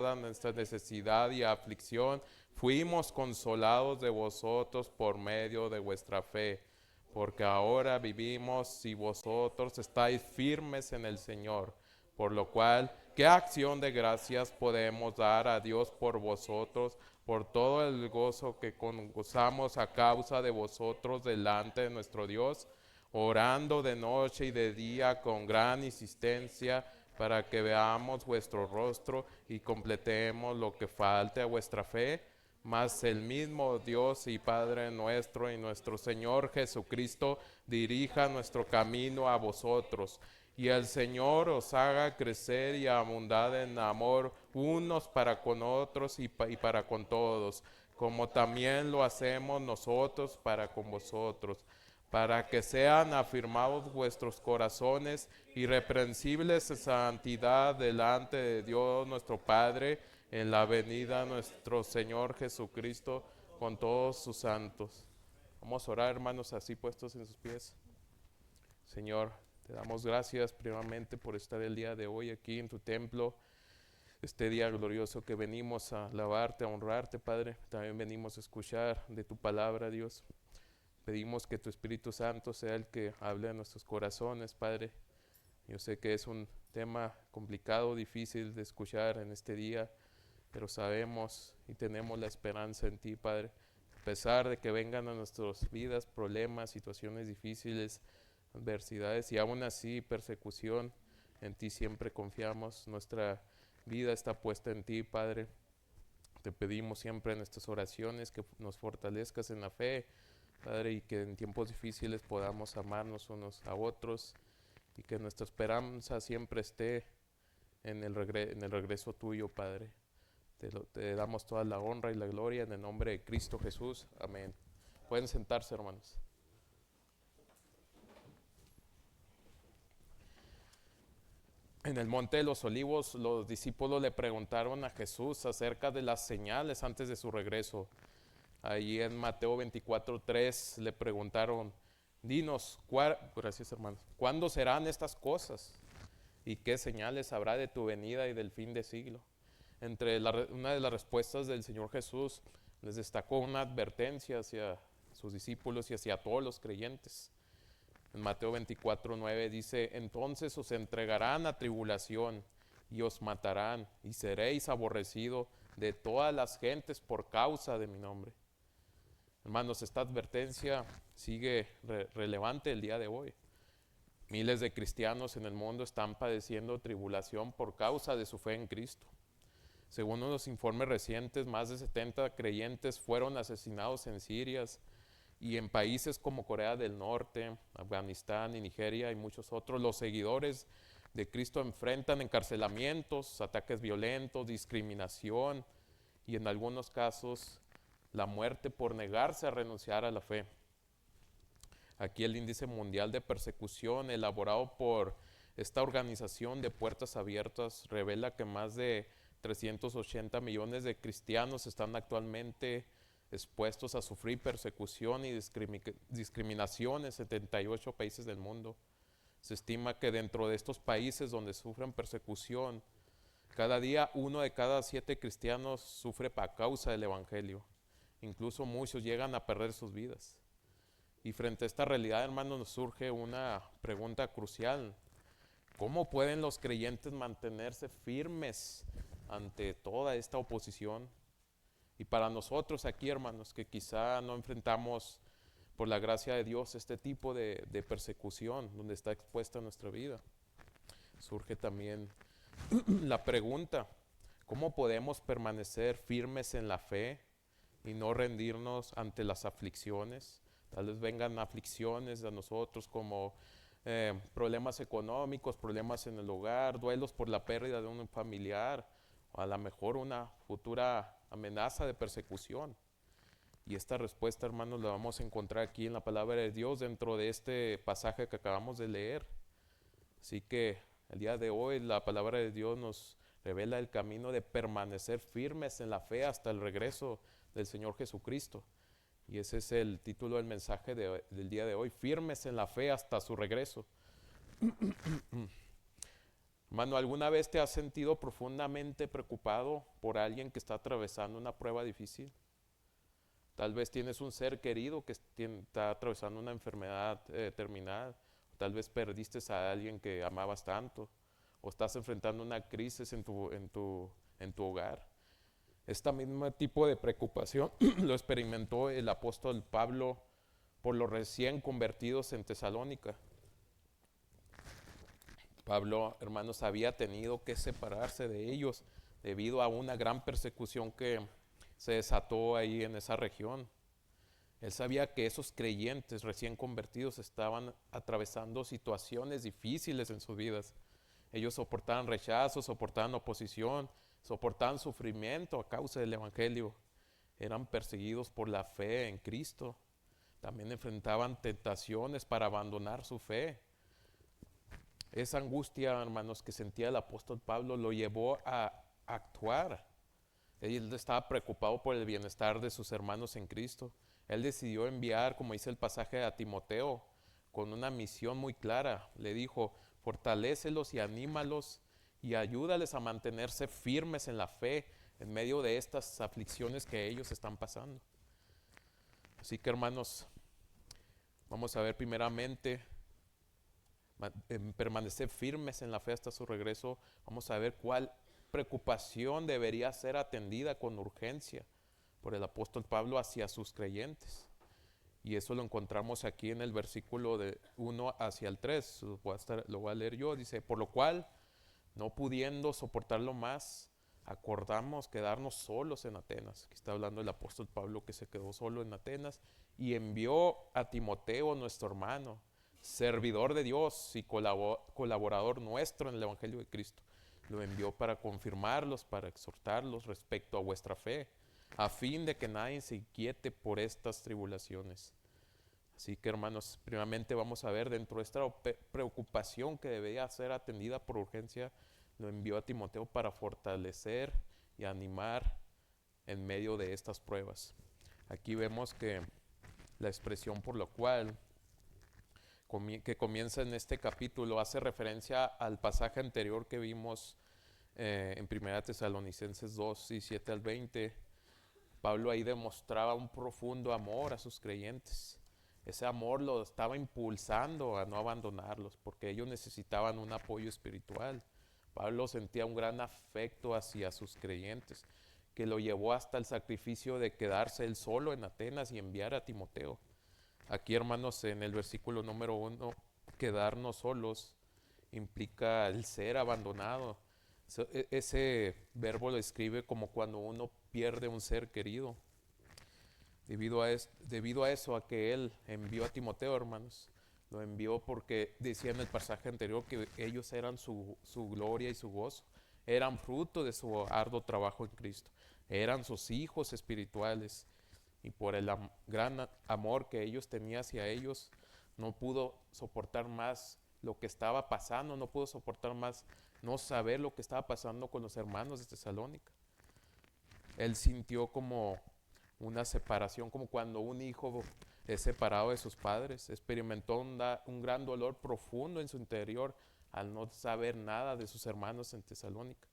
toda nuestra necesidad y aflicción, fuimos consolados de vosotros por medio de vuestra fe, porque ahora vivimos si vosotros estáis firmes en el Señor. Por lo cual, ¿qué acción de gracias podemos dar a Dios por vosotros, por todo el gozo que gozamos a causa de vosotros delante de nuestro Dios, orando de noche y de día con gran insistencia, para que veamos vuestro rostro y completemos lo que falte a vuestra fe? Mas el mismo Dios y Padre nuestro y nuestro Señor Jesucristo dirija nuestro camino a vosotros, y el Señor os haga crecer y abundar en amor unos para con otros y para con todos, como también lo hacemos nosotros para con vosotros, para que sean afirmados vuestros corazones irreprensibles en santidad delante de Dios nuestro Padre, en la venida de nuestro Señor Jesucristo con todos sus santos. Vamos a orar, hermanos, así puestos en sus pies. Señor, te damos gracias primeramente por estar el día de hoy aquí en tu templo, este día glorioso que venimos a alabarte, a honrarte, Padre. También venimos a escuchar de tu palabra, Dios. Pedimos que tu Espíritu Santo sea el que hable a nuestros corazones, Padre. Yo sé que es un tema complicado, difícil de escuchar en este día, pero sabemos y tenemos la esperanza en ti, Padre. A pesar de que vengan a nuestras vidas problemas, situaciones difíciles, adversidades y aún así persecución, en ti siempre confiamos. Nuestra vida está puesta en ti, Padre. Te pedimos siempre en nuestras oraciones que nos fortalezcas en la fe, Padre, y que en tiempos difíciles podamos amarnos unos a otros y que nuestra esperanza siempre esté en el regreso tuyo, Padre. Te damos toda la honra y la gloria en el nombre de Cristo Jesús. Amén. Pueden sentarse, hermanos. En el Monte de los Olivos, los discípulos le preguntaron a Jesús acerca de las señales antes de su regreso. Ahí en Mateo 24:3 le preguntaron, dinos, gracias hermanos, ¿cuándo serán estas cosas? ¿Y qué señales habrá de tu venida y del fin de siglo? Una de las respuestas del Señor Jesús les destacó una advertencia hacia sus discípulos y hacia todos los creyentes. En Mateo 24:9 dice, entonces os entregarán a tribulación y os matarán y seréis aborrecidos de todas las gentes por causa de mi nombre. Hermanos, esta advertencia sigue relevante el día de hoy. Miles de cristianos en el mundo están padeciendo tribulación por causa de su fe en Cristo. Según unos informes recientes, más de 70 creyentes fueron asesinados en Siria y en países como Corea del Norte, Afganistán y Nigeria y muchos otros. Los seguidores de Cristo enfrentan encarcelamientos, ataques violentos, discriminación y en algunos casos la muerte por negarse a renunciar a la fe. Aquí el índice mundial de persecución elaborado por esta organización de Puertas Abiertas revela que más de 380 millones de cristianos están actualmente expuestos a sufrir persecución y discriminación en 78 países del mundo. Se estima que dentro de estos países donde sufren persecución, cada día 1 de cada 7 cristianos sufre a causa del Evangelio. Incluso muchos llegan a perder sus vidas. Y frente a esta realidad, hermanos, nos surge una pregunta crucial. ¿Cómo pueden los creyentes mantenerse firmes ante toda esta oposición? Y para nosotros aquí, hermanos, que quizá no enfrentamos por la gracia de Dios este tipo de persecución donde está expuesta nuestra vida, surge también la pregunta, ¿cómo podemos permanecer firmes en la fe y no rendirnos ante las aflicciones? Tal vez vengan aflicciones a nosotros como problemas económicos, problemas en el hogar, duelos por la pérdida de un familiar, o a lo mejor una futura amenaza de persecución. Y esta respuesta, hermanos, la vamos a encontrar aquí en la palabra de Dios dentro de este pasaje que acabamos de leer. Así que el día de hoy la palabra de Dios nos revela el camino de permanecer firmes en la fe hasta el regreso del Señor Jesucristo. Y ese es el título del mensaje del día de hoy, firmes en la fe hasta su regreso. Hermano, ¿alguna vez te has sentido profundamente preocupado por alguien que está atravesando una prueba difícil? Tal vez tienes un ser querido que está atravesando una enfermedad terminal. Tal vez perdiste a alguien que amabas tanto. O estás enfrentando una crisis en tu hogar. Este mismo tipo de preocupación lo experimentó el apóstol Pablo por los recién convertidos en Tesalónica. Pablo, hermanos, había tenido que separarse de ellos debido a una gran persecución que se desató ahí en esa región. Él sabía que esos creyentes recién convertidos estaban atravesando situaciones difíciles en sus vidas. Ellos soportaban rechazo, soportaban oposición, soportaban sufrimiento a causa del Evangelio. Eran perseguidos por la fe en Cristo. También enfrentaban tentaciones para abandonar su fe. Esa angustia, hermanos, que sentía el apóstol Pablo lo llevó a actuar. Él estaba preocupado por el bienestar de sus hermanos en Cristo. Él decidió enviar, como dice el pasaje, a Timoteo con una misión muy clara. Le dijo, fortalécelos y anímalos y ayúdales a mantenerse firmes en la fe en medio de estas aflicciones que ellos están pasando. Así que, hermanos, vamos a ver primeramente permanecer firmes en la fe hasta su regreso. Vamos a ver cuál preocupación debería ser atendida con urgencia por el apóstol Pablo hacia sus creyentes. Y eso lo encontramos aquí en el versículo de 1 hacia el 3. Lo voy a leer yo. Dice, por lo cual, no pudiendo soportarlo más, acordamos quedarnos solos en Atenas. Aquí está hablando el apóstol Pablo que se quedó solo en Atenas y envió a Timoteo, nuestro hermano, servidor de Dios y colaborador nuestro en el Evangelio de Cristo. Lo envió para confirmarlos, para exhortarlos respecto a vuestra fe, a fin de que nadie se inquiete por estas tribulaciones. Así que, hermanos, primeramente vamos a ver dentro de esta preocupación que debía ser atendida por urgencia, lo envió a Timoteo para fortalecer y animar en medio de estas pruebas. Aquí vemos que la expresión por la cual que comienza en este capítulo hace referencia al pasaje anterior que vimos en 1 Tesalonicenses 2, 17 al 20. Pablo ahí demostraba un profundo amor a sus creyentes. Ese amor lo estaba impulsando a no abandonarlos porque ellos necesitaban un apoyo espiritual. Pablo sentía un gran afecto hacia sus creyentes que lo llevó hasta el sacrificio de quedarse él solo en Atenas y enviar a Timoteo. Aquí, hermanos, en el versículo número 1, quedarnos solos implica el ser abandonado. Ese verbo lo escribe como cuando uno pierde un ser querido. Debido a eso, a que él envió a Timoteo, hermanos, lo envió porque decía en el pasaje anterior que ellos eran su gloria y su gozo, eran fruto de su arduo trabajo en Cristo, eran sus hijos espirituales y por el gran amor que ellos tenían hacia ellos, no pudo soportar más lo que estaba pasando, no pudo soportar más no saber lo que estaba pasando con los hermanos de Tesalónica. Él sintió como una separación, como cuando un hijo es separado de sus padres. Experimentó un gran dolor profundo en su interior al no saber nada de sus hermanos en Tesalónica.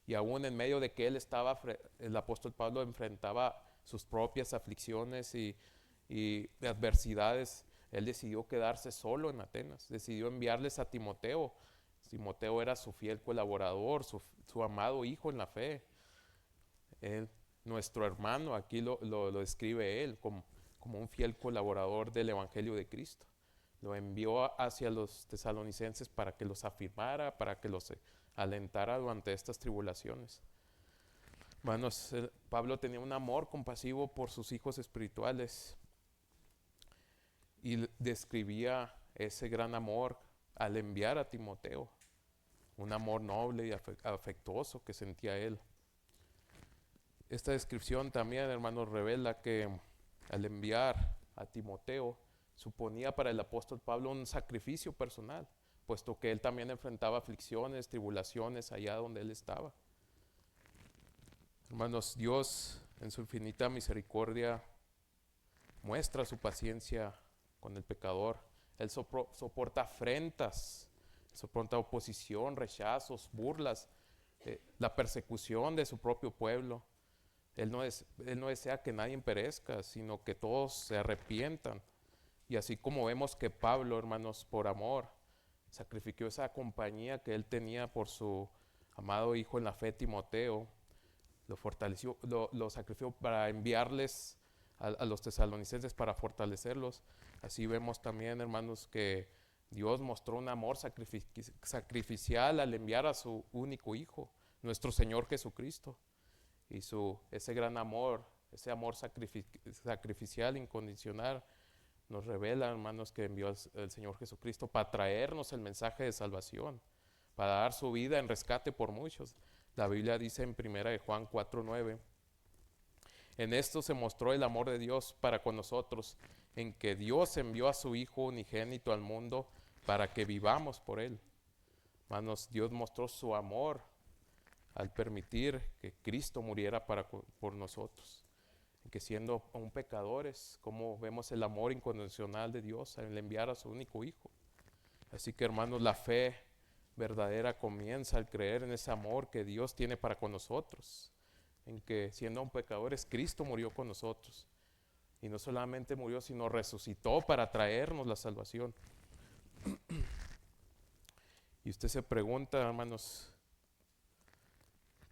Y aún en medio de que él estaba, el apóstol Pablo enfrentaba sus propias aflicciones y adversidades, él decidió quedarse solo en Atenas, decidió enviarles a Timoteo. Timoteo era su fiel colaborador, su amado hijo en la fe. Él, nuestro hermano, aquí lo describe él como un fiel colaborador del Evangelio de Cristo. Lo envió hacia los tesalonicenses para que los afirmara, para que los alentara durante estas tribulaciones. Hermanos, Pablo tenía un amor compasivo por sus hijos espirituales y describía ese gran amor al enviar a Timoteo, un amor noble y afectuoso que sentía él. Esta descripción también, hermanos, revela que al enviar a Timoteo suponía para el apóstol Pablo un sacrificio personal, puesto que él también enfrentaba aflicciones, tribulaciones allá donde él estaba. Hermanos, Dios en su infinita misericordia muestra su paciencia con el pecador. Él soporta afrentas soporta oposición, rechazos, burlas, la persecución de su propio pueblo. Él no desea que nadie perezca, sino que todos se arrepientan. Y así como vemos que Pablo, hermanos, por amor, sacrificó esa compañía que él tenía por su amado hijo en la fe, Timoteo, lo fortaleció, lo sacrificó para enviarles a los tesalonicenses para fortalecerlos. Así vemos también, hermanos, que Dios mostró un amor sacrificial al enviar a su único hijo, nuestro Señor Jesucristo. Y ese gran amor, ese amor sacrificial, incondicional, nos revela, hermanos, que envió el Señor Jesucristo para traernos el mensaje de salvación, para dar su vida en rescate por muchos. La Biblia dice en 1 de Juan 4:9, en esto se mostró el amor de Dios para con nosotros, en que Dios envió a su Hijo unigénito al mundo para que vivamos por Él. Hermanos, Dios mostró su amor al permitir que Cristo muriera por nosotros. Que siendo aún pecadores, como vemos el amor incondicional de Dios al enviar a su único Hijo. Así que, hermanos, la fe verdadera comienza al creer en ese amor que Dios tiene para con nosotros, en que siendo aún pecadores, Cristo murió con nosotros. Y no solamente murió, sino resucitó para traernos la salvación. Y usted se pregunta, hermanos,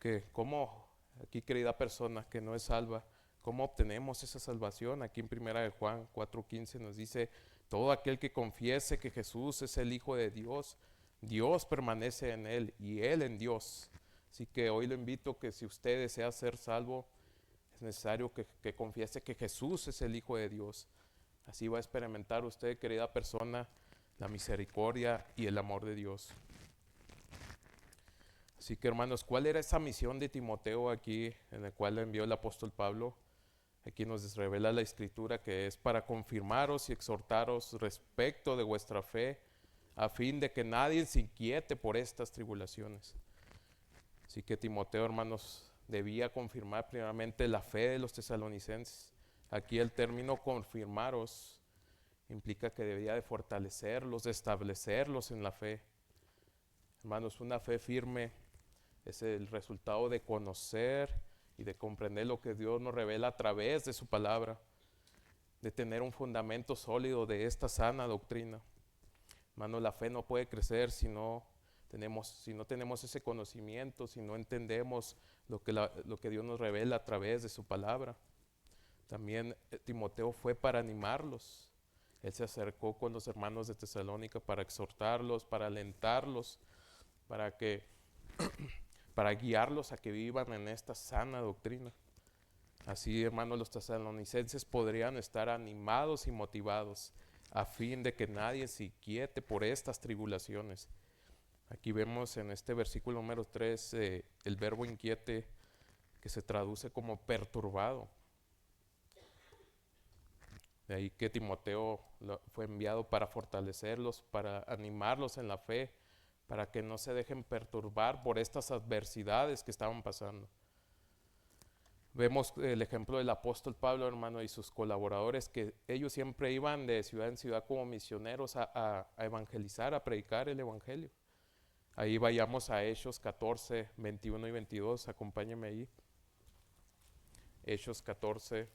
que cómo, aquí querida persona que no es salva, ¿cómo obtenemos esa salvación? Aquí en 1 de Juan 4:15 nos dice, todo aquel que confiese que Jesús es el Hijo de Dios, Dios permanece en él y él en Dios. Así que hoy lo invito que si usted desea ser salvo, es necesario que confiese que Jesús es el Hijo de Dios. Así va a experimentar usted, querida persona, la misericordia y el amor de Dios. Así que, hermanos, ¿cuál era esa misión de Timoteo aquí, en la cual le envió el apóstol Pablo? Aquí nos revela la Escritura que es para confirmaros y exhortaros respecto de vuestra fe, a fin de que nadie se inquiete por estas tribulaciones. Así que Timoteo, hermanos, debía confirmar primeramente la fe de los tesalonicenses. Aquí el término confirmaros implica que debía de fortalecerlos, de establecerlos en la fe. Hermanos, una fe firme es el resultado de conocer y de comprender lo que Dios nos revela a través de su palabra, de tener un fundamento sólido de esta sana doctrina. Hermano, la fe no puede crecer si no tenemos ese conocimiento, si no entendemos lo que Dios nos revela a través de su palabra. También Timoteo fue para animarlos. Él se acercó con los hermanos de Tesalónica para exhortarlos, para alentarlos, para guiarlos a que vivan en esta sana doctrina. Así, hermanos, los tesalonicenses podrían estar animados y motivados a fin de que nadie se inquiete por estas tribulaciones. Aquí vemos en este versículo número 3 el verbo inquiete, que se traduce como perturbado. De ahí que Timoteo fue enviado para fortalecerlos, para animarlos en la fe, para que no se dejen perturbar por estas adversidades que estaban pasando. Vemos el ejemplo del apóstol Pablo, hermano, y sus colaboradores, que ellos siempre iban de ciudad en ciudad como misioneros a evangelizar, a predicar el evangelio. Ahí vayamos a Hechos 14, 21 y 22, acompáñenme ahí. Hechos 14,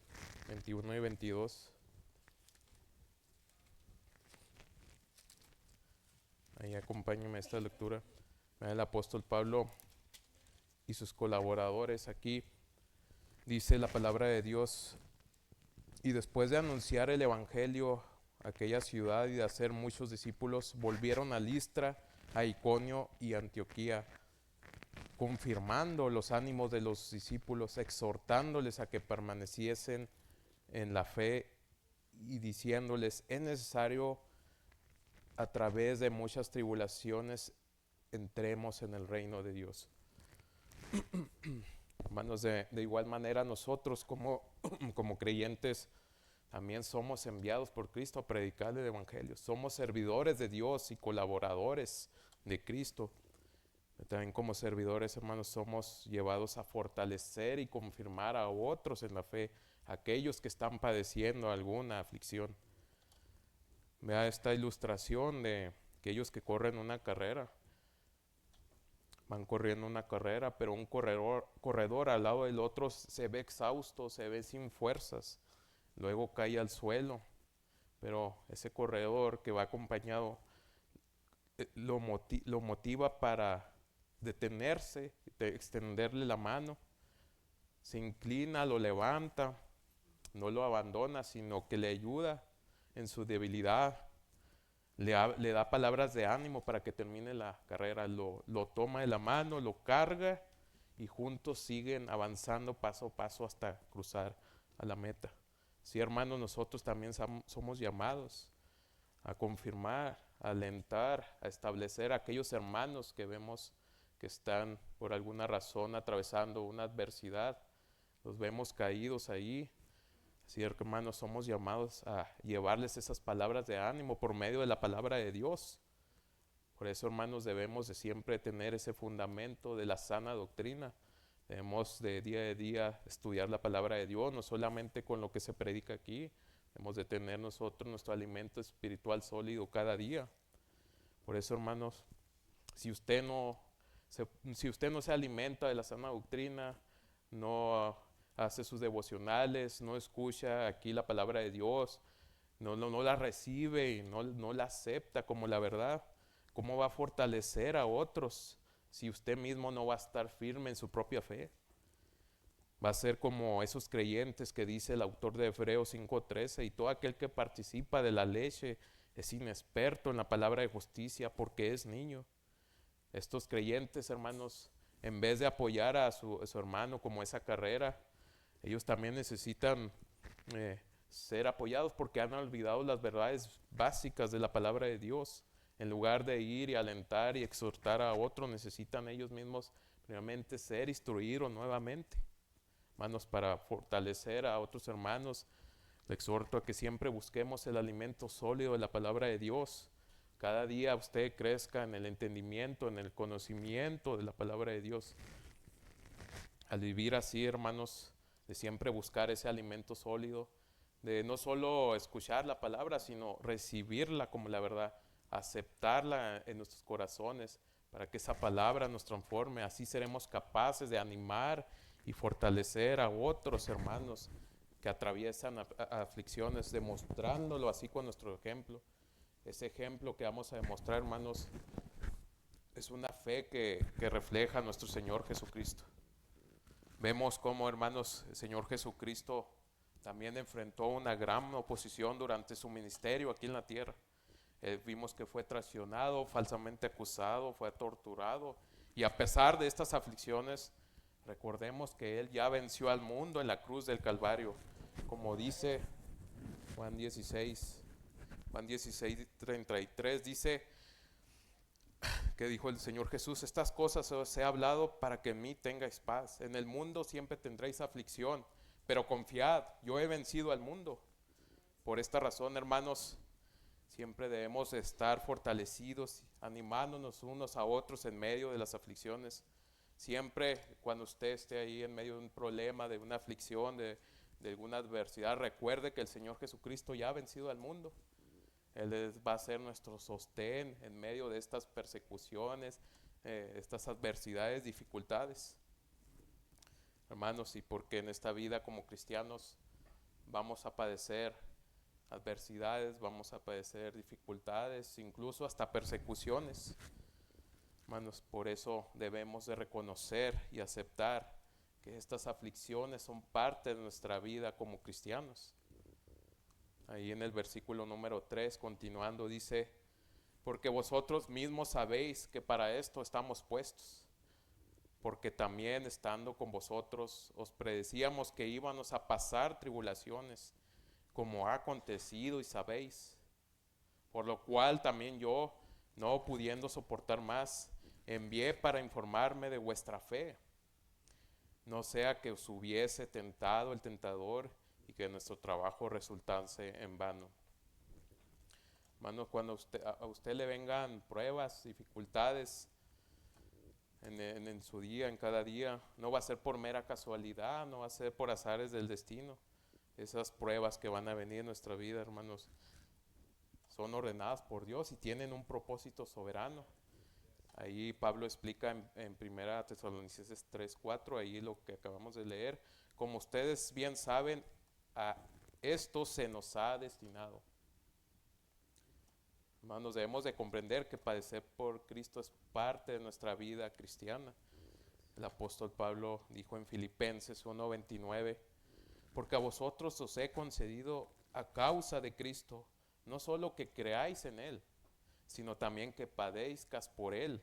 21 y 22. Ahí acompáñenme a esta lectura. El apóstol Pablo y sus colaboradores aquí, dice la palabra de Dios, y después de anunciar el evangelio a aquella ciudad y de hacer muchos discípulos, volvieron a Listra, a Iconio y Antioquía, confirmando los ánimos de los discípulos, exhortándoles a que permaneciesen en la fe y diciéndoles, es necesario a través de muchas tribulaciones entremos en el reino de Dios. Hermanos, de igual manera nosotros como creyentes también somos enviados por Cristo a predicar el evangelio. Somos servidores de Dios y colaboradores de Cristo. También como servidores, hermanos, somos llevados a fortalecer y confirmar a otros en la fe, aquellos que están padeciendo alguna aflicción. Vea esta ilustración aquellos que corren una carrera. Van corriendo una carrera, pero un corredor al lado del otro se ve exhausto, se ve sin fuerzas, luego cae al suelo, pero ese corredor que va acompañado lo motiva para detenerse, extenderle la mano, se inclina, lo levanta, no lo abandona, sino que le ayuda en su debilidad, le da palabras de ánimo para que termine la carrera, lo toma de la mano, lo carga y juntos siguen avanzando paso a paso hasta cruzar a la meta. Sí, hermanos, nosotros también somos llamados a confirmar, a alentar, a establecer a aquellos hermanos que vemos que están por alguna razón atravesando una adversidad, los vemos caídos ahí. Sí, hermanos, somos llamados a llevarles esas palabras de ánimo por medio de la palabra de Dios. Por eso, hermanos, debemos de siempre tener ese fundamento de la sana doctrina. Debemos de día estudiar la palabra de Dios, no solamente con lo que se predica aquí. Debemos de tener nosotros nuestro alimento espiritual sólido cada día. Por eso, hermanos, si usted no se alimenta de la sana doctrina, no hace sus devocionales, no escucha aquí la palabra de Dios, no la recibe y no la acepta como la verdad, ¿cómo va a fortalecer a otros si usted mismo no va a estar firme en su propia fe? Va a ser como esos creyentes que dice el autor de Hebreos 5:13, y todo aquel que participa de la leche es inexperto en la palabra de justicia porque es niño. Estos creyentes, hermanos, en vez de apoyar a su hermano como esa carrera, ellos también necesitan ser apoyados porque han olvidado las verdades básicas de la palabra de Dios. En lugar de ir y alentar y exhortar a otros, necesitan ellos mismos primeramente ser instruidos nuevamente. Hermanos, para fortalecer a otros hermanos, le exhorto a que siempre busquemos el alimento sólido de la palabra de Dios. Cada día usted crezca en el entendimiento, en el conocimiento de la palabra de Dios. Al vivir así, hermanos, de siempre buscar ese alimento sólido, de no solo escuchar la palabra, sino recibirla como la verdad, aceptarla en nuestros corazones para que esa palabra nos transforme. Así seremos capaces de animar y fortalecer a otros hermanos que atraviesan aflicciones, demostrándolo así con nuestro ejemplo. Ese ejemplo que vamos a demostrar, hermanos, es una fe que refleja a nuestro Señor Jesucristo. Vemos cómo, hermanos, el Señor Jesucristo también enfrentó una gran oposición durante su ministerio aquí en la tierra. Vimos que fue traicionado, falsamente acusado, fue torturado, y a pesar de estas aflicciones, recordemos que Él ya venció al mundo en la cruz del Calvario, como dice Juan 16:33, dice que dijo el Señor Jesús: estas cosas os he hablado para que en mí tengáis paz. En el mundo siempre tendréis aflicción, pero confiad, yo he vencido al mundo. Por esta razón, hermanos, siempre debemos estar fortalecidos, animándonos unos a otros en medio de las aflicciones. Siempre cuando usted esté ahí en medio de un problema, de una aflicción, de alguna adversidad, recuerde que el Señor Jesucristo ya ha vencido al mundo. Él va a ser nuestro sostén en medio de estas persecuciones, estas adversidades, dificultades. Hermanos, y porque en esta vida como cristianos vamos a padecer adversidades, vamos a padecer dificultades, incluso hasta persecuciones. Hermanos, por eso debemos de reconocer y aceptar que estas aflicciones son parte de nuestra vida como cristianos. Ahí en el versículo número 3, continuando, dice: porque vosotros mismos sabéis que para esto estamos puestos, porque también estando con vosotros os predecíamos que íbamos a pasar tribulaciones, como ha acontecido y sabéis. Por lo cual también yo, no pudiendo soportar más, envié para informarme de vuestra fe, no sea que os hubiese tentado el tentador y que nuestro trabajo resultase en vano. Hermano, cuando a usted le vengan pruebas, dificultades en su día, en cada día, no va a ser por mera casualidad, no va a ser por azares del destino. Esas pruebas que van a venir en nuestra vida, hermanos, son ordenadas por Dios y tienen un propósito soberano. Ahí Pablo explica en 1 Tesalonicenses 3:4, ahí lo que acabamos de leer. Como ustedes bien saben, a esto se nos ha destinado. Hermanos, debemos de comprender que padecer por Cristo es parte de nuestra vida cristiana. El apóstol Pablo dijo en Filipenses 1:29, porque a vosotros os he concedido a causa de Cristo, no solo que creáis en Él, sino también que padezcas por Él.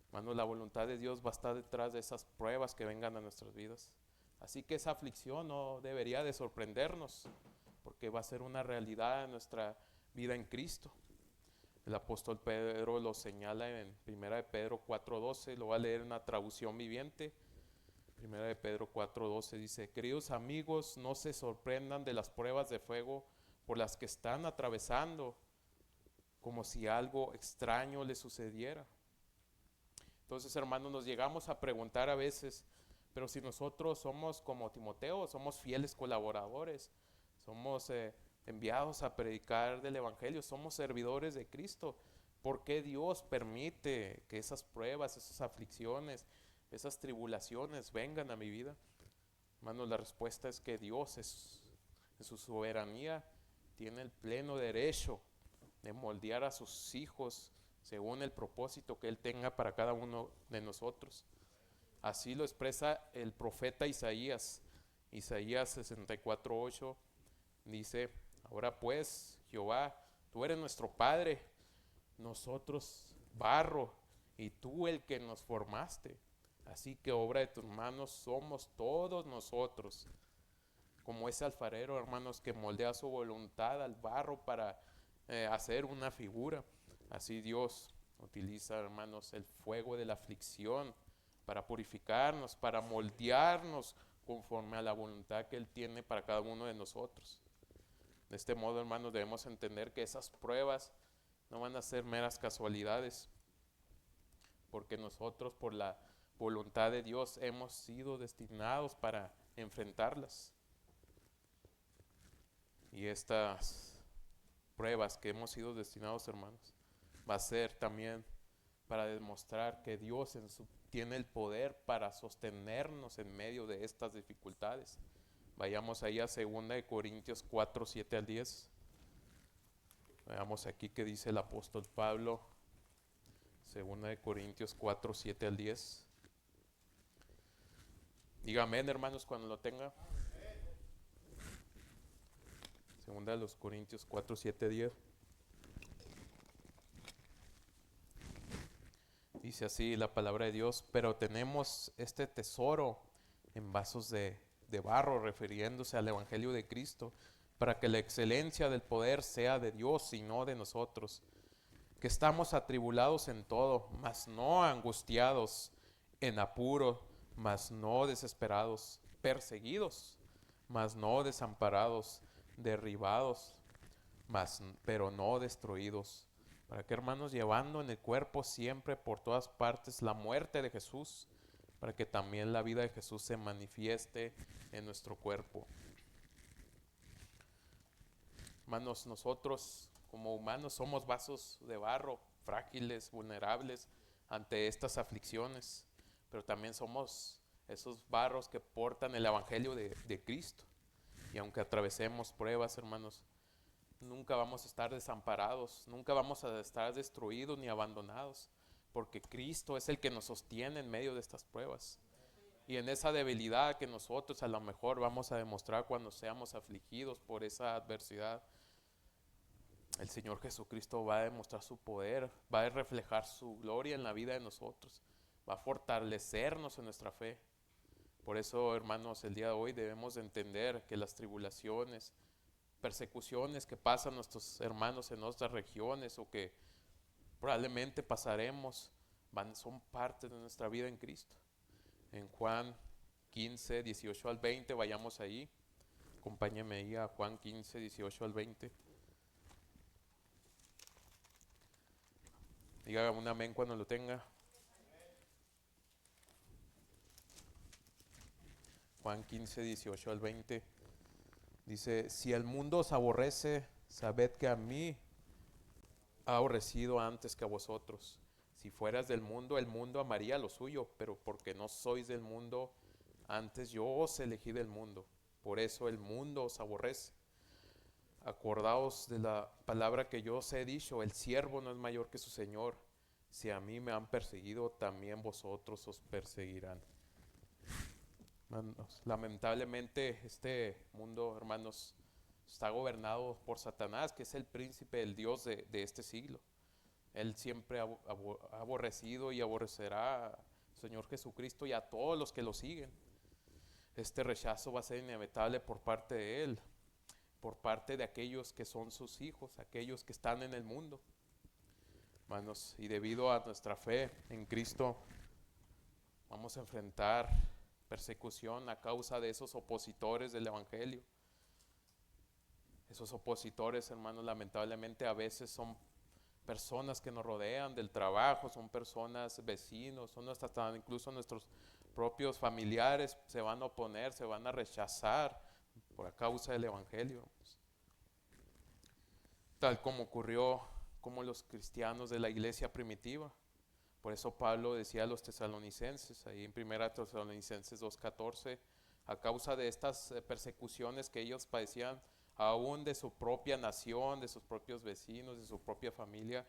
Hermanos, la voluntad de Dios va a estar detrás de esas pruebas que vengan a nuestras vidas. Así que esa aflicción no debería de sorprendernos, porque va a ser una realidad en nuestra vida en Cristo. El apóstol Pedro lo señala en 1 de Pedro 4:12, lo va a leer en una traducción viviente. 1 de Pedro 4:12 dice, queridos amigos, no se sorprendan de las pruebas de fuego por las que están atravesando, como si algo extraño les sucediera. Entonces, hermanos, nos llegamos a preguntar a veces, pero si nosotros somos como Timoteo, somos fieles colaboradores, somos enviados a predicar del Evangelio, somos servidores de Cristo, ¿por qué Dios permite que esas pruebas, esas aflicciones, esas tribulaciones vengan a mi vida? Hermanos, la respuesta es que Dios en su soberanía tiene el pleno derecho de moldear a sus hijos según el propósito que Él tenga para cada uno de nosotros. Así lo expresa el profeta Isaías. Isaías 64:8 dice, ahora pues, Jehová, tú eres nuestro Padre, nosotros barro, y tú el que nos formaste. Así que obra de tus manos somos todos nosotros. Como ese alfarero, hermanos, que moldea su voluntad al barro para hacer una figura. Así Dios utiliza, hermanos, el fuego de la aflicción para purificarnos, para moldearnos conforme a la voluntad que Él tiene para cada uno de nosotros. De este modo, hermanos, debemos entender que esas pruebas no van a ser meras casualidades, porque nosotros, por la voluntad de Dios, hemos sido destinados para enfrentarlas. Y estas pruebas que hemos sido destinados, hermanos, va a ser también para demostrar que Dios tiene el poder para sostenernos en medio de estas dificultades. Vayamos ahí a 2 Corintios 4:7-10. Veamos aquí qué dice el apóstol Pablo. 2 Corintios 4:7-10. Dígame, hermanos, cuando lo tenga. 2 Corintios 4:7-10. Dice así la palabra de Dios, pero tenemos este tesoro en vasos de barro, refiriéndose al Evangelio de Cristo, para que la excelencia del poder sea de Dios y no de nosotros, que estamos atribulados en todo, mas no angustiados, en apuro, mas no desesperados, perseguidos, mas no desamparados, derribados, pero no destruidos. ¿Para qué, hermanos? Llevando en el cuerpo siempre por todas partes la muerte de Jesús, para que también la vida de Jesús se manifieste en nuestro cuerpo. Hermanos, nosotros como humanos somos vasos de barro, frágiles, vulnerables ante estas aflicciones, pero también somos esos barros que portan el Evangelio de Cristo. Y aunque atravesemos pruebas, hermanos, nunca vamos a estar desamparados, nunca vamos a estar destruidos ni abandonados, porque Cristo es el que nos sostiene en medio de estas pruebas. Y en esa debilidad que nosotros a lo mejor vamos a demostrar cuando seamos afligidos por esa adversidad, el Señor Jesucristo va a demostrar su poder, va a reflejar su gloria en la vida de nosotros, va a fortalecernos en nuestra fe. Por eso, hermanos, el día de hoy debemos de entender que las tribulaciones, persecuciones que pasan nuestros hermanos en otras regiones o que probablemente pasaremos, son parte de nuestra vida en Cristo. En Juan 15:18-20, vayamos ahí. Acompáñeme ahí a Juan 15:18-20. Diga un amén cuando lo tenga. Juan 15:18-20. Dice, si el mundo os aborrece, sabed que a mí ha aborrecido antes que a vosotros. Si fueras del mundo, el mundo amaría lo suyo, pero porque no sois del mundo, antes yo os elegí del mundo. Por eso el mundo os aborrece. Acordaos de la palabra que yo os he dicho, el siervo no es mayor que su señor. Si a mí me han perseguido, también vosotros os perseguirán. Hermanos, lamentablemente este mundo, hermanos, está gobernado por Satanás, que es el príncipe, el Dios de este siglo. Él siempre ha aborrecido y aborrecerá al Señor Jesucristo y a todos los que lo siguen. Este rechazo va a ser inevitable por parte de Él, por parte de aquellos que son sus hijos, aquellos que están en el mundo. Hermanos, y debido a nuestra fe en Cristo, vamos a enfrentar persecución a causa de esos opositores del Evangelio. Esos opositores, hermanos, lamentablemente a veces son personas que nos rodean del trabajo, son personas, vecinos, son hasta incluso nuestros propios familiares se van a oponer, se van a rechazar por causa del Evangelio. Tal como ocurrió como los cristianos de la iglesia primitiva. Por eso Pablo decía a los tesalonicenses, ahí en 1 Tesalonicenses 2:14, a causa de estas persecuciones que ellos padecían, aún de su propia nación, de sus propios vecinos, de su propia familia,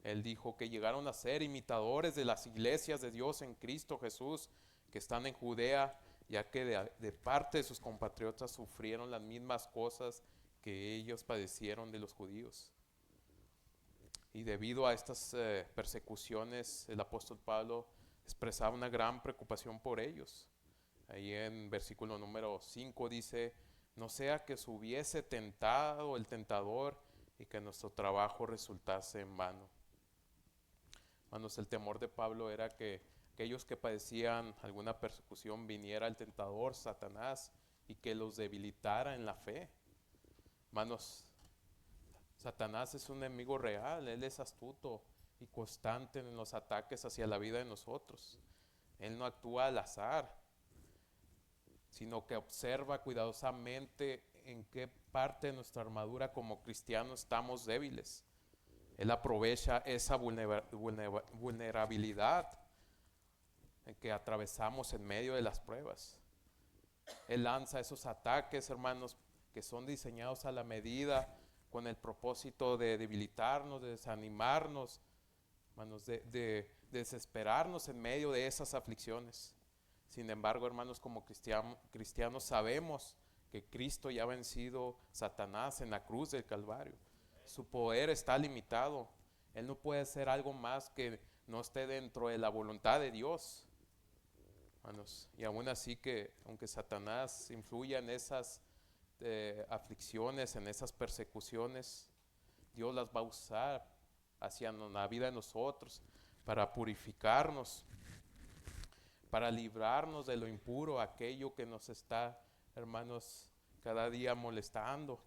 él dijo que llegaron a ser imitadores de las iglesias de Dios en Cristo Jesús, que están en Judea, ya que de parte de sus compatriotas sufrieron las mismas cosas que ellos padecieron de los judíos. Y debido a estas persecuciones, el apóstol Pablo expresaba una gran preocupación por ellos. Ahí en versículo número 5 dice, no sea que se hubiese tentado el tentador y que nuestro trabajo resultase en vano. Hermanos, el temor de Pablo era que aquellos que padecían alguna persecución viniera el tentador, Satanás, y que los debilitara en la fe. Hermanos, Satanás es un enemigo real, él es astuto y constante en los ataques hacia la vida de nosotros. Él no actúa al azar, sino que observa cuidadosamente en qué parte de nuestra armadura como cristianos estamos débiles. Él aprovecha esa vulnerabilidad en que atravesamos en medio de las pruebas. Él lanza esos ataques, hermanos, que son diseñados a la medida, con el propósito de debilitarnos, de desanimarnos, hermanos, de desesperarnos en medio de esas aflicciones. Sin embargo, hermanos, como cristianos sabemos que Cristo ya ha vencido Satanás en la cruz del Calvario. Su poder está limitado. Él no puede hacer algo más que no esté dentro de la voluntad de Dios. Hermanos, y aún así que, aunque Satanás influya en esas aflicciones, en esas persecuciones, Dios las va a usar hacia la vida de nosotros para purificarnos, para librarnos de lo impuro, aquello que nos está, hermanos, cada día molestando,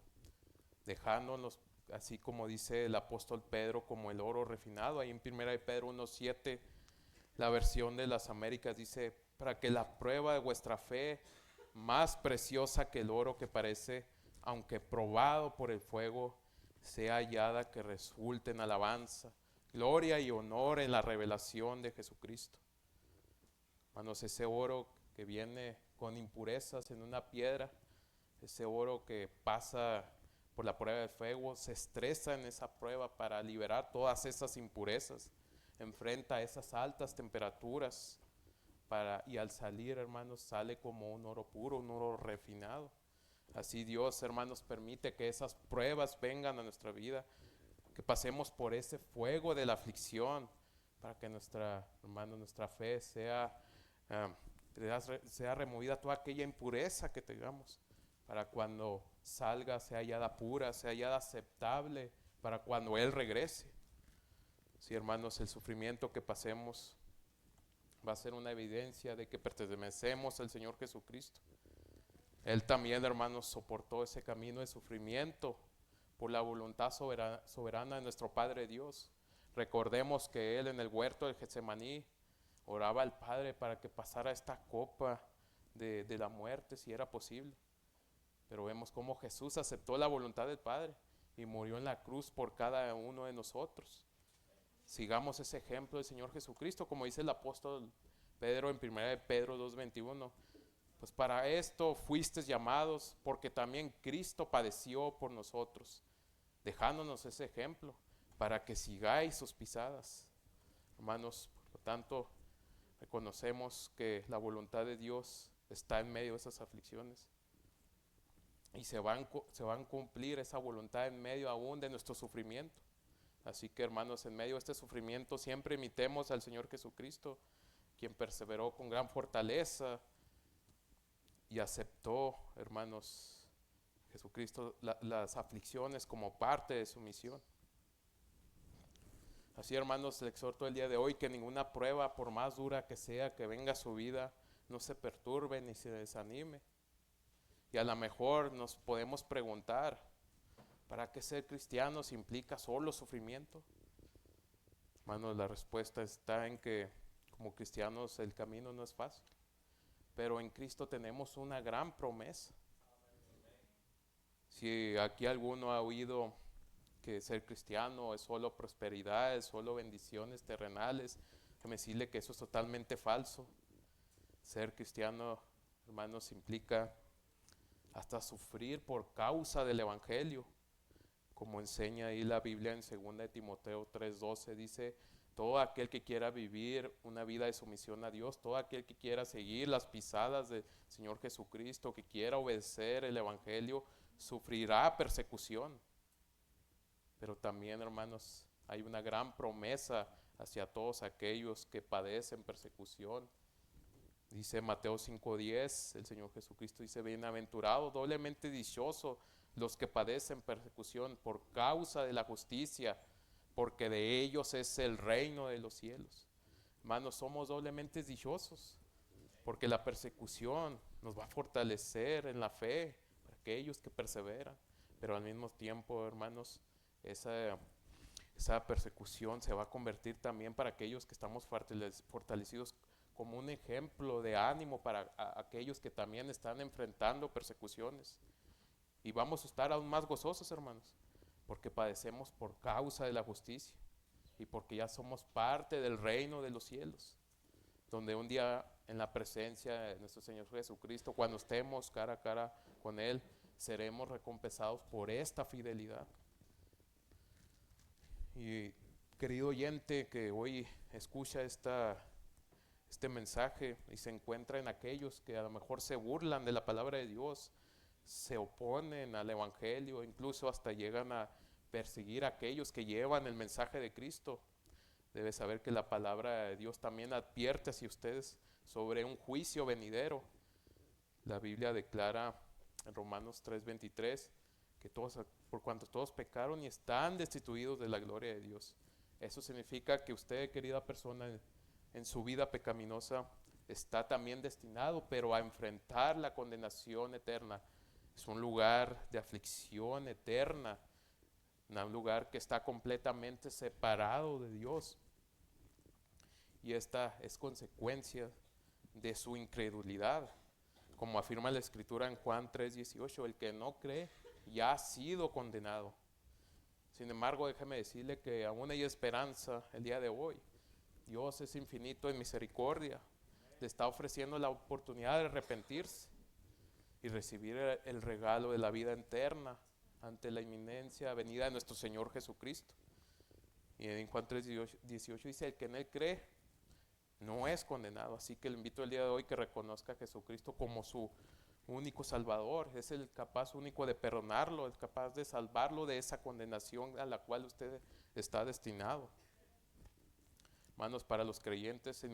dejándonos, así como dice el apóstol Pedro, como el oro refinado. Ahí en 1 de Pedro 1:7, la versión de las Américas dice, para que la prueba de vuestra fe, más preciosa que el oro que parece, aunque probado por el fuego, sea hallada que resulte en alabanza, gloria y honor en la revelación de Jesucristo. Hermanos, ese oro que viene con impurezas en una piedra, ese oro que pasa por la prueba de fuego, se estresa en esa prueba para liberar todas esas impurezas, enfrenta esas altas temperaturas, y al salir, hermanos, sale como un oro puro, un oro refinado. Así Dios, hermanos, permite que esas pruebas vengan a nuestra vida, que pasemos por ese fuego de la aflicción, para que nuestra fe sea removida toda aquella impureza que tengamos, para cuando salga sea hallada pura, sea hallada aceptable, para cuando Él regrese. Sí, hermanos, el sufrimiento que pasemos va a ser una evidencia de que pertenecemos al Señor Jesucristo. Él también, hermanos, soportó ese camino de sufrimiento por la voluntad soberana de nuestro Padre Dios. Recordemos que Él en el huerto de Getsemaní oraba al Padre para que pasara esta copa de la muerte si era posible. Pero vemos cómo Jesús aceptó la voluntad del Padre y murió en la cruz por cada uno de nosotros. Sigamos ese ejemplo del Señor Jesucristo, como dice el apóstol Pedro en 1 de Pedro 2:21. Pues para esto fuisteis llamados, porque también Cristo padeció por nosotros, dejándonos ese ejemplo, para que sigáis sus pisadas. Hermanos, por lo tanto, reconocemos que la voluntad de Dios está en medio de esas aflicciones. Y se van a cumplir esa voluntad en medio aún de nuestro sufrimiento. Así que, hermanos, en medio de este sufrimiento siempre imitemos al Señor Jesucristo, quien perseveró con gran fortaleza y aceptó, hermanos, Jesucristo las aflicciones como parte de su misión. Así, hermanos, le exhorto el día de hoy que ninguna prueba, por más dura que sea, que venga a su vida, no se perturbe ni se desanime. Y a lo mejor nos podemos preguntar, ¿para qué ser cristianos implica solo sufrimiento? Hermanos, la respuesta está en que como cristianos el camino no es fácil, pero en Cristo tenemos una gran promesa. Si aquí alguno ha oído que ser cristiano es solo prosperidad, es solo bendiciones terrenales, déjeme decirle que eso es totalmente falso. Ser cristiano, hermanos, implica hasta sufrir por causa del Evangelio, como enseña ahí la Biblia en 2 de Timoteo 3:12, dice: todo aquel que quiera vivir una vida de sumisión a Dios, todo aquel que quiera seguir las pisadas del Señor Jesucristo, que quiera obedecer el Evangelio, sufrirá persecución. Pero también, hermanos, hay una gran promesa hacia todos aquellos que padecen persecución. Dice Mateo 5:10, el Señor Jesucristo dice: bienaventurado, doblemente dichoso los que padecen persecución por causa de la justicia, porque de ellos es el reino de los cielos. Hermanos, somos doblemente dichosos, porque la persecución nos va a fortalecer en la fe para aquellos que perseveran. Pero al mismo tiempo, hermanos, esa persecución se va a convertir también para aquellos que estamos fortalecidos como un ejemplo de ánimo para aquellos que también están enfrentando persecuciones. Y vamos a estar aún más gozosos, hermanos, porque padecemos por causa de la justicia y porque ya somos parte del reino de los cielos, donde un día en la presencia de nuestro Señor Jesucristo, cuando estemos cara a cara con Él, seremos recompensados por esta fidelidad. Y querido oyente que hoy escucha este mensaje y se encuentra en aquellos que a lo mejor se burlan de la palabra de Dios, se oponen al Evangelio, incluso hasta llegan a perseguir a aquellos que llevan el mensaje de Cristo, debe saber que la palabra de Dios también advierte hacia ustedes sobre un juicio venidero. La Biblia declara en Romanos 3:23 que por cuanto todos pecaron y están destituidos de la gloria de Dios. Eso significa que usted, querida persona, en su vida pecaminosa está también destinado, pero a enfrentar la condenación eterna. Es un lugar de aflicción eterna, un lugar que está completamente separado de Dios. Y esta es consecuencia de su incredulidad. Como afirma la Escritura en Juan 3:18, el que no cree ya ha sido condenado. Sin embargo, déjeme decirle que aún hay esperanza el día de hoy. Dios es infinito en misericordia. Le está ofreciendo la oportunidad de arrepentirse y recibir el regalo de la vida eterna ante la inminencia venida de nuestro Señor Jesucristo. Y en Juan 3:18 dice: el que en Él cree no es condenado. Así que le invito el día de hoy que reconozca a Jesucristo como su único Salvador. Es el capaz único de perdonarlo, es capaz de salvarlo de esa condenación a la cual usted está destinado. Hermanos, para los creyentes,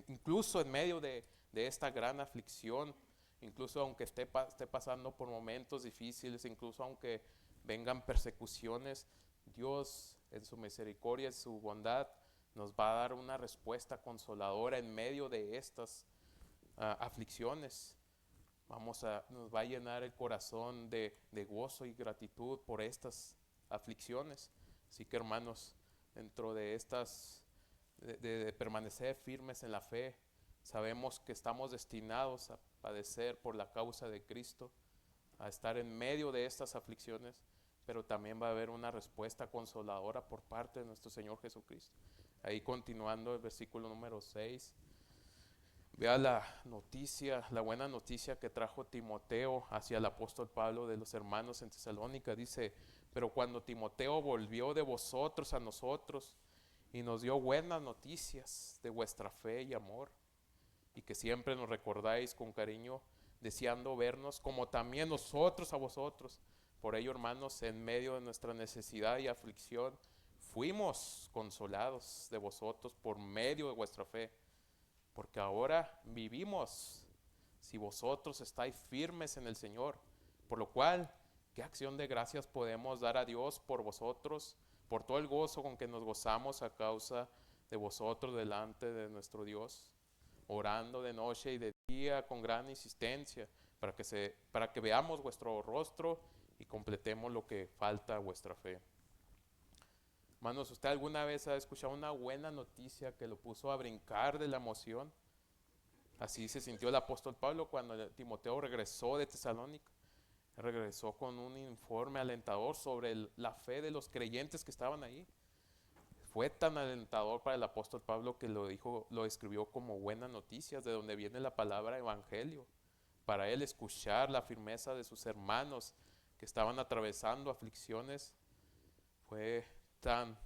incluso en medio de esta gran aflicción, incluso aunque esté pasando por momentos difíciles, incluso aunque vengan persecuciones, Dios en su misericordia, en su bondad, nos va a dar una respuesta consoladora en medio de estas aflicciones. Nos va a llenar el corazón de gozo y gratitud por estas aflicciones. Así que, hermanos, dentro de estas, de permanecer firmes en la fe, sabemos que estamos destinados a padecer por la causa de Cristo, a estar en medio de estas aflicciones, pero también va a haber una respuesta consoladora por parte de nuestro Señor Jesucristo. Ahí continuando el versículo número 6, vea la noticia, la buena noticia que trajo Timoteo hacia el apóstol Pablo de los hermanos en Tesalónica. Dice, pero cuando Timoteo volvió de vosotros a nosotros y nos dio buenas noticias de vuestra fe y amor, y que siempre nos recordáis con cariño, deseando vernos como también nosotros a vosotros. Por ello, hermanos, en medio de nuestra necesidad y aflicción, fuimos consolados de vosotros por medio de vuestra fe, porque ahora vivimos si vosotros estáis firmes en el Señor. Por lo cual, ¿qué acción de gracias podemos dar a Dios por vosotros, por todo el gozo con que nos gozamos a causa de vosotros delante de nuestro Dios, orando de noche y de día con gran insistencia, para que veamos vuestro rostro y completemos lo que falta a vuestra fe? Hermanos, ¿usted alguna vez ha escuchado una buena noticia que lo puso a brincar de la emoción? Así se sintió el apóstol Pablo cuando Timoteo regresó de Tesalónica. Regresó con un informe alentador sobre la fe de los creyentes que estaban ahí. Fue tan alentador para el apóstol Pablo que lo escribió como buenas noticias, de donde viene la palabra evangelio. Para él escuchar la firmeza de sus hermanos que estaban atravesando aflicciones fue tan,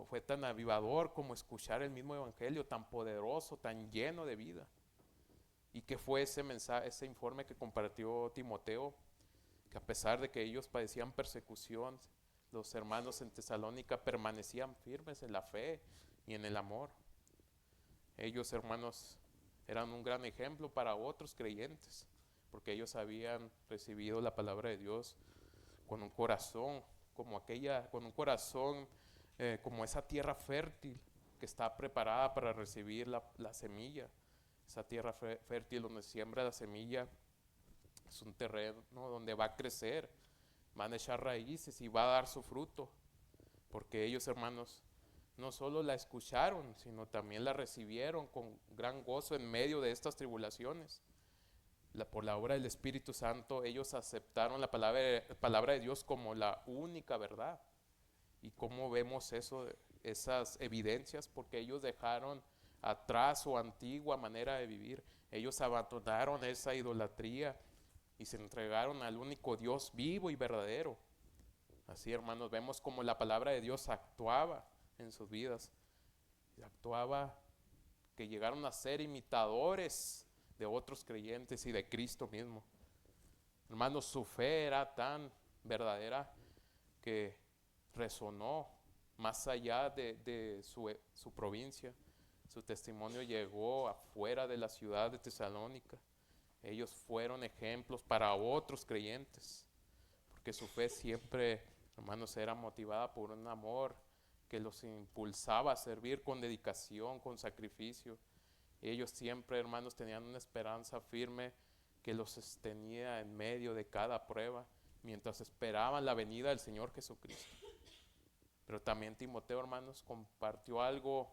fue tan avivador como escuchar el mismo evangelio, tan poderoso, tan lleno de vida. ¿Y qué fue ese mensaje, ese informe que compartió Timoteo? Que a pesar de que ellos padecían persecución, los hermanos en Tesalónica permanecían firmes en la fe y en el amor. Ellos, hermanos, eran un gran ejemplo para otros creyentes, porque ellos habían recibido la palabra de Dios con un corazón con un corazón como esa tierra fértil que está preparada para recibir la semilla. Esa tierra fértil donde siembra la semilla es un terreno donde va a crecer, van a echar raíces y va a dar su fruto, porque ellos, hermanos, no solo la escucharon, sino también la recibieron con gran gozo en medio de estas tribulaciones. Por la obra del Espíritu Santo, ellos aceptaron la palabra de Dios como la única verdad. ¿Y cómo vemos esas evidencias? Porque ellos dejaron atrás su antigua manera de vivir. Ellos abandonaron esa idolatría y se entregaron al único Dios vivo y verdadero. Así, hermanos, vemos como la palabra de Dios actuaba en sus vidas. Actuaba que llegaron a ser imitadores de otros creyentes y de Cristo mismo. Hermanos, su fe era tan verdadera que resonó más allá de su provincia. Su testimonio llegó afuera de la ciudad de Tesalónica. Ellos fueron ejemplos para otros creyentes, porque su fe siempre, hermanos, era motivada por un amor que los impulsaba a servir con dedicación, con sacrificio. Ellos siempre, hermanos, tenían una esperanza firme que los sostenía en medio de cada prueba, mientras esperaban la venida del Señor Jesucristo. Pero también Timoteo, hermanos, compartió algo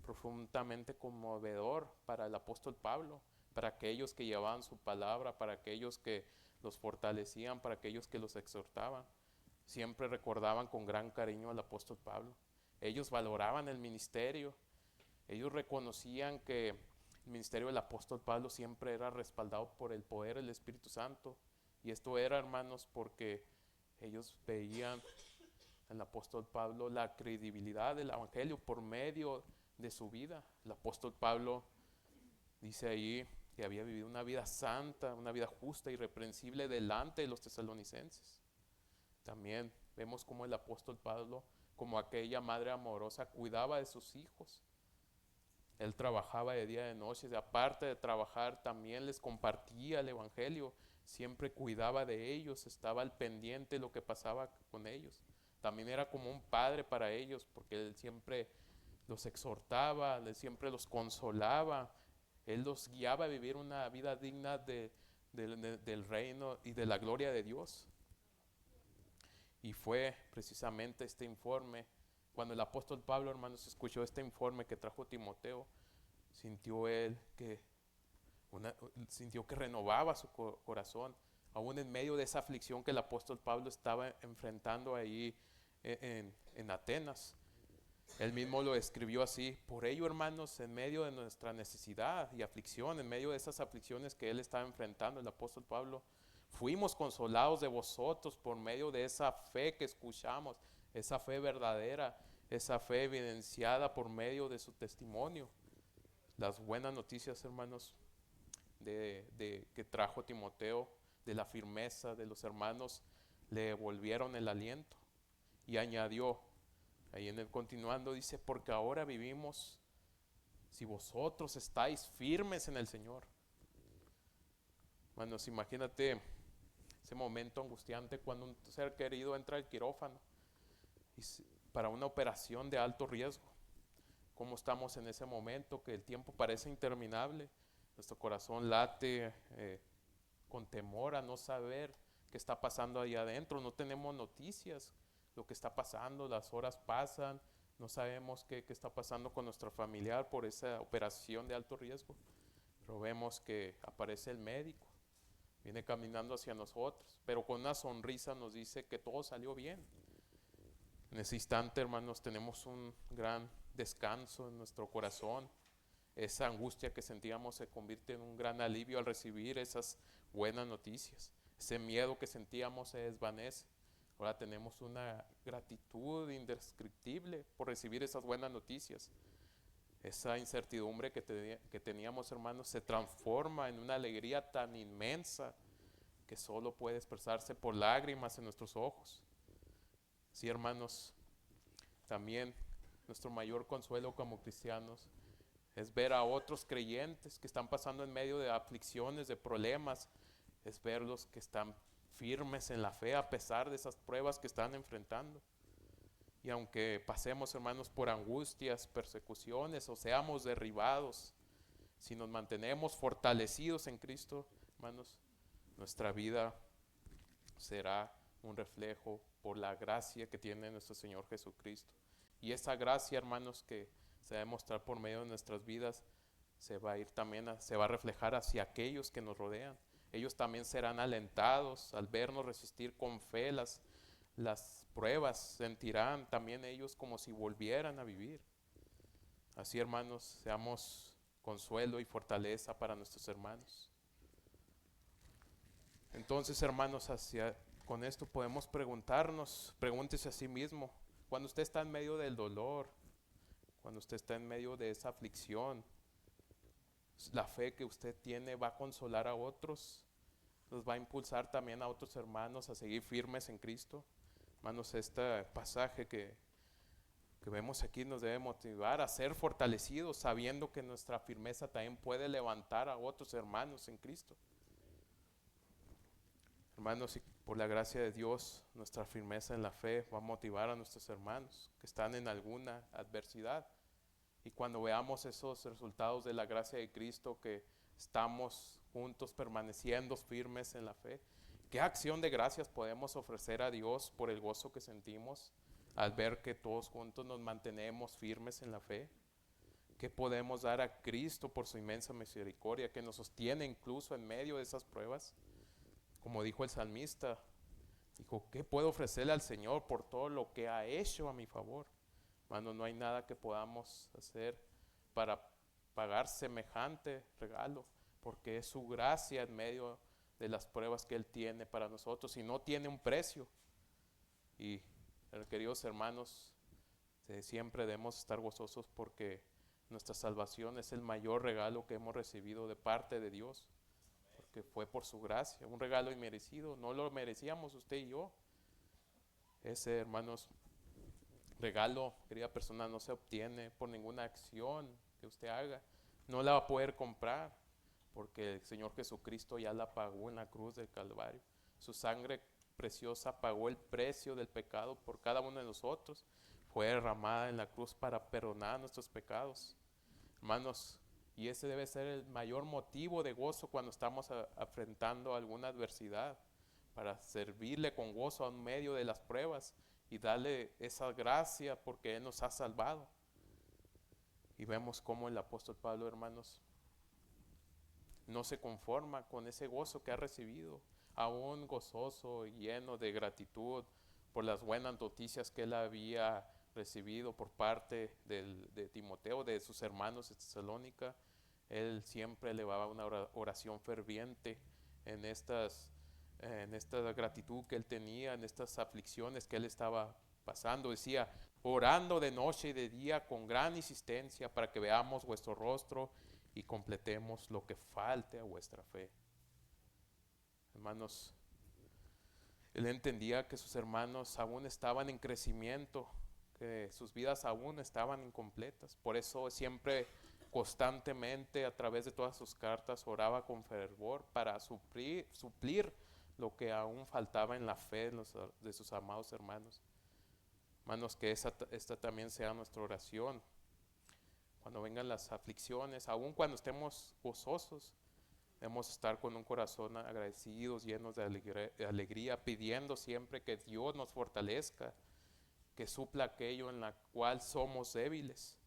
profundamente conmovedor para el apóstol Pablo, para aquellos que llevaban su palabra, para aquellos que los fortalecían, para aquellos que los exhortaban. Siempre recordaban con gran cariño al apóstol Pablo. Ellos valoraban el ministerio. Ellos reconocían que el ministerio del apóstol Pablo siempre era respaldado por el poder del Espíritu Santo. Y esto era, hermanos, porque ellos veían en el apóstol Pablo la credibilidad del evangelio por medio de su vida. El apóstol Pablo dice ahí que había vivido una vida santa, una vida justa y irreprensible delante de los tesalonicenses. También vemos cómo el apóstol Pablo, como aquella madre amorosa, cuidaba de sus hijos. Él trabajaba de día y de noche, y aparte de trabajar también les compartía el evangelio, siempre cuidaba de ellos, estaba al pendiente de lo que pasaba con ellos. También era como un padre para ellos, porque él siempre los exhortaba, él siempre los consolaba, él los guiaba a vivir una vida digna del reino y de la gloria de Dios. Y fue precisamente este informe, cuando el apóstol Pablo, hermanos, escuchó este informe que trajo Timoteo, sintió él sintió que renovaba su corazón aún en medio de esa aflicción que el apóstol Pablo estaba enfrentando ahí en Atenas. Él mismo lo escribió así: por ello, hermanos, en medio de nuestra necesidad y aflicción, en medio de esas aflicciones que él estaba enfrentando, el apóstol Pablo, fuimos consolados de vosotros por medio de esa fe que escuchamos, esa fe verdadera, esa fe evidenciada por medio de su testimonio. Las buenas noticias, hermanos, que trajo Timoteo, de la firmeza de los hermanos, le volvieron el aliento. Y añadió, ahí en el continuando dice: porque ahora vivimos si vosotros estáis firmes en el Señor. Hermanos, imagínate ese momento angustiante cuando un ser querido entra al quirófano y para una operación de alto riesgo. ¿Cómo estamos en ese momento que el tiempo parece interminable? Nuestro corazón late con temor a no saber qué está pasando ahí adentro. No tenemos noticias lo que está pasando, las horas pasan, no sabemos qué está pasando con nuestro familiar por esa operación de alto riesgo. Pero vemos que aparece el médico, viene caminando hacia nosotros, pero con una sonrisa nos dice que todo salió bien. En ese instante, hermanos, tenemos un gran descanso en nuestro corazón. Esa angustia que sentíamos se convierte en un gran alivio al recibir esas buenas noticias. Ese miedo que sentíamos se desvanece. Ahora tenemos una gratitud indescriptible por recibir esas buenas noticias. Esa incertidumbre que teníamos, hermanos, se transforma en una alegría tan inmensa que solo puede expresarse por lágrimas en nuestros ojos. Sí, hermanos, también nuestro mayor consuelo como cristianos es ver a otros creyentes que están pasando en medio de aflicciones, de problemas, es verlos que están firmes en la fe a pesar de esas pruebas que están enfrentando. Y aunque pasemos, hermanos, por angustias, persecuciones o seamos derribados, si nos mantenemos fortalecidos en Cristo, hermanos, nuestra vida será un reflejo por la gracia que tiene nuestro Señor Jesucristo. Y esa gracia, hermanos, que se va a demostrar por medio de nuestras vidas, se va a ir también, se va a reflejar hacia aquellos que nos rodean. Ellos también serán alentados al vernos resistir con fe las pruebas, sentirán también ellos como si volvieran a vivir. Así, hermanos, seamos consuelo y fortaleza para nuestros hermanos. Entonces, hermanos, con esto podemos preguntarnos, pregúntese a sí mismo, cuando usted está en medio del dolor, cuando usted está en medio de esa aflicción, la fe que usted tiene va a consolar a otros, nos va a impulsar también a otros hermanos a seguir firmes en Cristo. Hermanos, este pasaje que vemos aquí nos debe motivar a ser fortalecidos, sabiendo que nuestra firmeza también puede levantar a otros hermanos en Cristo. Hermanos, y por la gracia de Dios, nuestra firmeza en la fe va a motivar a nuestros hermanos que están en alguna adversidad. Y cuando veamos esos resultados de la gracia de Cristo, que estamos juntos permaneciendo firmes en la fe, ¿qué acción de gracias podemos ofrecer a Dios por el gozo que sentimos al ver que todos juntos nos mantenemos firmes en la fe? ¿Qué podemos dar a Cristo por su inmensa misericordia que nos sostiene incluso en medio de esas pruebas? Como dijo el salmista, dijo: ¿qué puedo ofrecerle al Señor por todo lo que ha hecho a mi favor? Hermano, no hay nada que podamos hacer para pagar semejante regalo, porque es su gracia en medio de las pruebas que Él tiene para nosotros y no tiene un precio. Y, queridos hermanos, siempre debemos estar gozosos porque nuestra salvación es el mayor regalo que hemos recibido de parte de Dios, porque fue por su gracia, un regalo inmerecido, no lo merecíamos usted y yo. Ese, hermanos, regalo, querida persona, no se obtiene por ninguna acción que usted haga, no la va a poder comprar, porque el Señor Jesucristo ya la pagó en la cruz del Calvario. Su sangre preciosa pagó el precio del pecado por cada uno de nosotros, fue derramada en la cruz para perdonar nuestros pecados. Hermanos, y ese debe ser el mayor motivo de gozo cuando estamos enfrentando alguna adversidad, para servirle con gozo en medio de las pruebas y darle esa gracia porque Él nos ha salvado. Y vemos cómo el apóstol Pablo, hermanos, no se conforma con ese gozo que ha recibido, aún gozoso y lleno de gratitud por las buenas noticias que él había recibido por parte de Timoteo, de sus hermanos de Tesalónica. Él siempre elevaba una oración ferviente en esta gratitud que él tenía, en estas aflicciones que él estaba pasando. Decía, orando de noche y de día con gran insistencia para que veamos vuestro rostro y completemos lo que falte a vuestra fe. Hermanos, él entendía que sus hermanos aún estaban en crecimiento, que sus vidas aún estaban incompletas. Por eso siempre, constantemente, a través de todas sus cartas, oraba con fervor para suplir lo que aún faltaba en la fe de sus amados hermanos. Hermanos, que esta también sea nuestra oración. Cuando vengan las aflicciones, aun cuando estemos gozosos, debemos estar con un corazón agradecidos, llenos de alegría, pidiendo siempre que Dios nos fortalezca, que supla aquello en la cual somos débiles,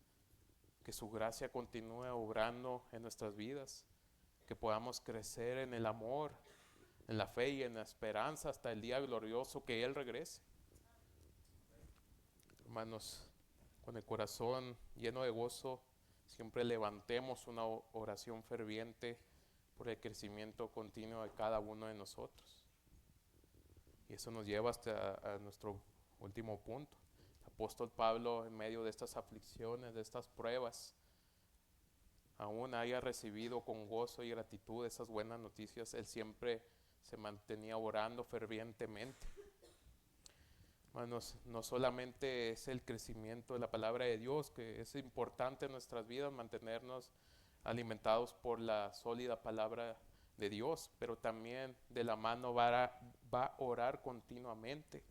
que su gracia continúe obrando en nuestras vidas, que podamos crecer en el amor, en la fe y en la esperanza hasta el día glorioso que Él regrese. Hermanos, con el corazón lleno de gozo, siempre levantemos una oración ferviente por el crecimiento continuo de cada uno de nosotros. Y eso nos lleva hasta a nuestro último punto. El apóstol Pablo, en medio de estas aflicciones, de estas pruebas, aún haya recibido con gozo y gratitud esas buenas noticias, él siempre se mantenía orando fervientemente. Hermanos, no solamente es el crecimiento de la palabra de Dios, que es importante en nuestras vidas mantenernos alimentados por la sólida palabra de Dios, pero también de la mano va a orar continuamente.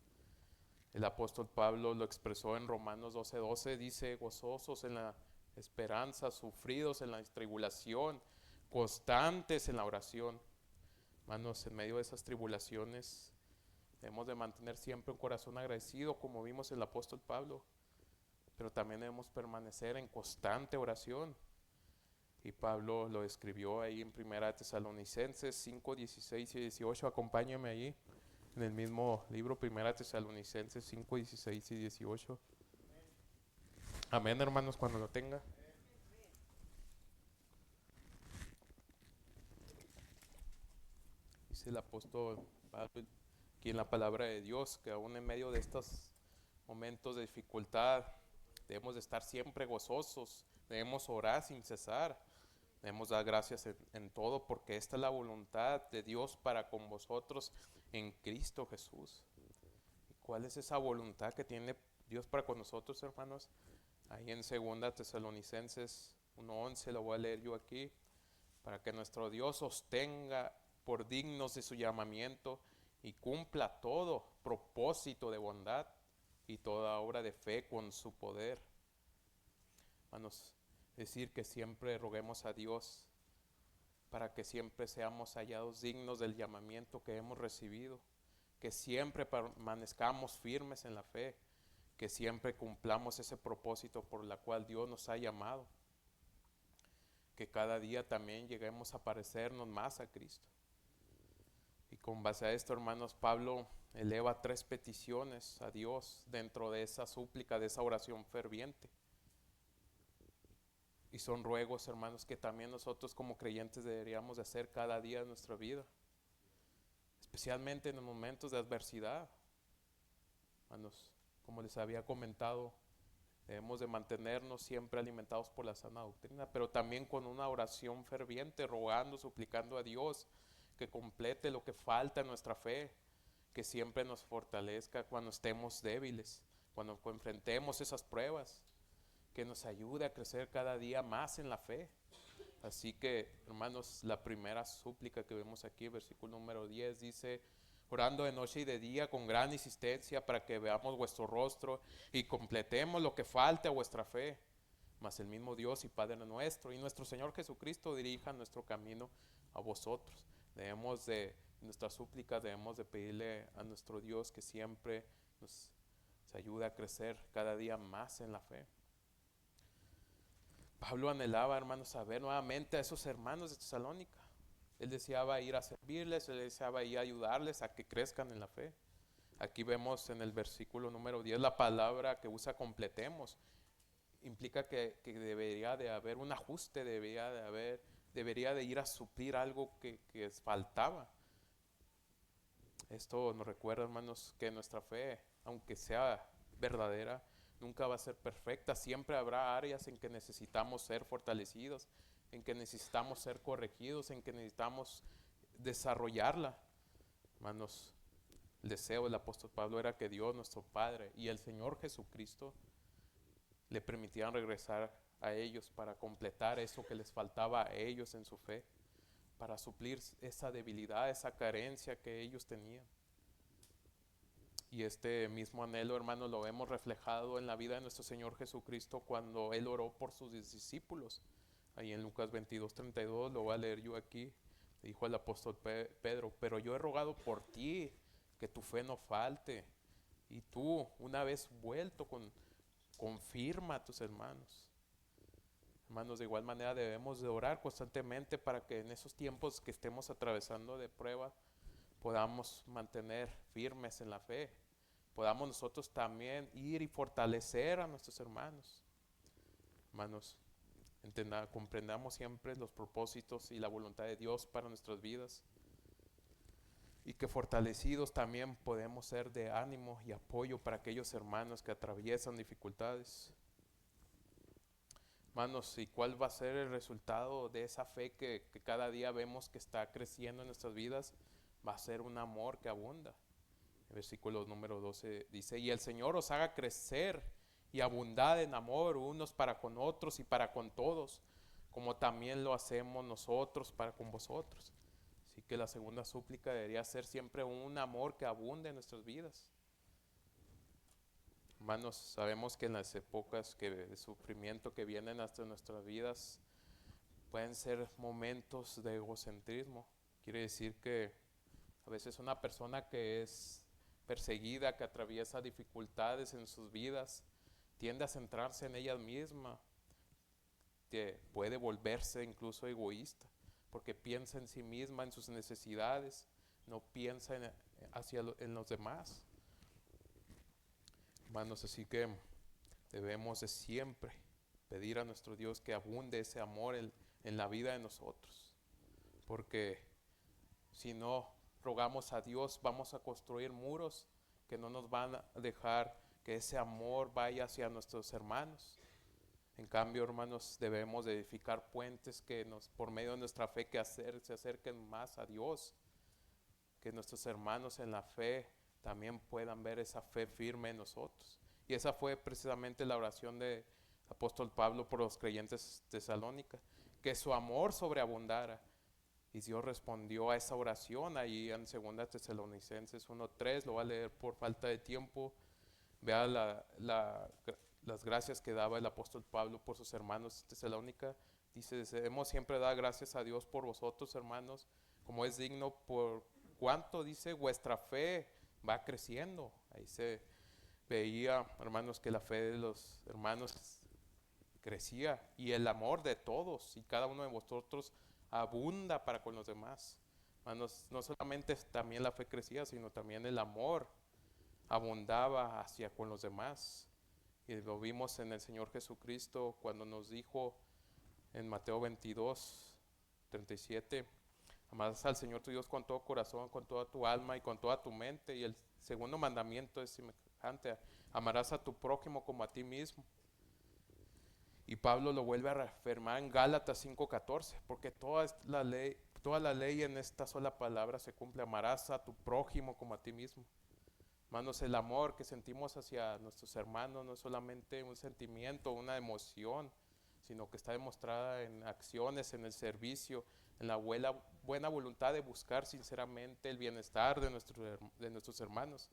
El apóstol Pablo lo expresó en Romanos 12:12, dice, gozosos en la esperanza, sufridos en la tribulación, constantes en la oración. Hermanos, en medio de esas tribulaciones debemos de mantener siempre un corazón agradecido, como vimos en el apóstol Pablo, pero también debemos permanecer en constante oración. Y Pablo lo escribió ahí en 1 Tesalonicenses 5, 16 y 18. Acompáñame ahí en el mismo libro, 1 Tesalonicenses 5, 16 y 18. Amén, hermanos, cuando lo tenga. Dice el apóstol Pablo aquí en la palabra de Dios, que aún en medio de estos momentos de dificultad debemos de estar siempre gozosos, debemos orar sin cesar, debemos dar gracias en todo, porque esta es la voluntad de Dios para con vosotros en Cristo Jesús. ¿Y cuál es esa voluntad que tiene Dios para con nosotros, hermanos? Ahí en 2 Tesalonicenses 1:11, lo voy a leer yo aquí, para que nuestro Dios os tenga por dignos de su llamamiento y cumpla todo propósito de bondad y toda obra de fe con su poder. Hermanos, decir que siempre roguemos a Dios para que siempre seamos hallados dignos del llamamiento que hemos recibido, que siempre permanezcamos firmes en la fe, que siempre cumplamos ese propósito por el cual Dios nos ha llamado, que cada día también lleguemos a parecernos más a Cristo. Y con base a esto, hermanos, Pablo eleva 3 peticiones a Dios dentro de esa súplica, de esa oración ferviente. Y son ruegos, hermanos, que también nosotros como creyentes deberíamos de hacer cada día de nuestra vida, especialmente en los momentos de adversidad. Hermanos, como les había comentado, debemos de mantenernos siempre alimentados por la sana doctrina, pero también con una oración ferviente, rogando, suplicando a Dios que complete lo que falta en nuestra fe, que siempre nos fortalezca cuando estemos débiles, cuando enfrentemos esas pruebas, que nos ayude a crecer cada día más en la fe. Así que, hermanos, la primera súplica que vemos aquí, versículo número 10, dice, orando de noche y de día con gran insistencia para que veamos vuestro rostro y completemos lo que falte a vuestra fe. Mas el mismo Dios y Padre nuestro y nuestro Señor Jesucristo dirija nuestro camino a vosotros. Nuestras súplicas debemos de pedirle a nuestro Dios que siempre nos ayude a crecer cada día más en la fe. Pablo anhelaba, hermanos, a ver nuevamente a esos hermanos de Tesalónica. Él deseaba ir a servirles, él deseaba ir a ayudarles a que crezcan en la fe. Aquí vemos en el versículo número 10 la palabra que usa completemos. Implica que debería de haber un ajuste, debería de ir a suplir algo que faltaba. Esto nos recuerda, hermanos, que nuestra fe, aunque sea verdadera, nunca va a ser perfecta. Siempre habrá áreas en que necesitamos ser fortalecidos, en que necesitamos ser corregidos, en que necesitamos desarrollarla. Hermanos, el deseo del apóstol Pablo era que Dios, nuestro Padre, y el Señor Jesucristo le permitieran regresar a ellos para completar eso que les faltaba a ellos en su fe, para suplir esa debilidad, esa carencia que ellos tenían. Y este mismo anhelo, hermano, lo vemos reflejado en la vida de nuestro Señor Jesucristo cuando Él oró por sus discípulos. Ahí en Lucas 22:32, lo voy a leer yo aquí, dijo el apóstol Pedro, pero yo he rogado por ti, que tu fe no falte. Y tú, una vez vuelto, confirma a tus hermanos. Hermanos, de igual manera debemos de orar constantemente para que en esos tiempos que estemos atravesando de prueba podamos mantener firmes en la fe. Podamos nosotros también ir y fortalecer a nuestros hermanos. Hermanos, comprendamos siempre los propósitos y la voluntad de Dios para nuestras vidas. Y que fortalecidos también podemos ser de ánimo y apoyo para aquellos hermanos que atraviesan dificultades. Hermanos, ¿y cuál va a ser el resultado de esa fe que cada día vemos que está creciendo en nuestras vidas? Va a ser un amor que abunda. El versículo número 12 dice, y el Señor os haga crecer y abundar en amor unos para con otros y para con todos, como también lo hacemos nosotros para con vosotros. Así que la segunda súplica debería ser siempre un amor que abunde en nuestras vidas. Hermanos, sabemos que en las épocas de sufrimiento que vienen hasta nuestras vidas pueden ser momentos de egocentrismo. Quiere decir que a veces una persona que es perseguida, que atraviesa dificultades en sus vidas, tiende a centrarse en ella misma, que puede volverse incluso egoísta, porque piensa en sí misma, en sus necesidades, no piensa en los demás. Hermanos, así que debemos de siempre pedir a nuestro Dios que abunde ese amor en la vida de nosotros, porque si no rogamos a Dios, vamos a construir muros que no nos van a dejar que ese amor vaya hacia nuestros hermanos. En cambio, hermanos, debemos de edificar puentes que por medio de nuestra fe se acerquen más a Dios, que nuestros hermanos en la fe también puedan ver esa fe firme en nosotros. Y esa fue precisamente la oración de apóstol Pablo por los creyentes de Tesalónica, que su amor sobreabundara. Y Dios respondió a esa oración ahí en 2 Tesalonicenses 1:3, lo voy a leer por falta de tiempo. Vea las gracias que daba el apóstol Pablo por sus hermanos de Tesalónica. Dice, debemos siempre dar gracias a Dios por vosotros, hermanos, como es digno, por cuanto, dice, vuestra fe va creciendo. Ahí se veía, hermanos, que la fe de los hermanos crecía y el amor de todos y cada uno de vosotros abunda para con los demás. Hermanos, no solamente también la fe crecía, sino también el amor abundaba hacia con los demás. Y lo vimos en el Señor Jesucristo cuando nos dijo en Mateo 22:37, amarás al Señor tu Dios con todo corazón, con toda tu alma y con toda tu mente. Y el segundo mandamiento es semejante, amarás a tu prójimo como a ti mismo. Y Pablo lo vuelve a reafirmar en Gálatas 5:14, porque toda la ley en esta sola palabra se cumple, amarás a tu prójimo como a ti mismo. Hermanos, el amor que sentimos hacia nuestros hermanos no es solamente un sentimiento, una emoción, sino que está demostrada en acciones, en el servicio, en la buena voluntad de buscar sinceramente el bienestar de nuestros hermanos.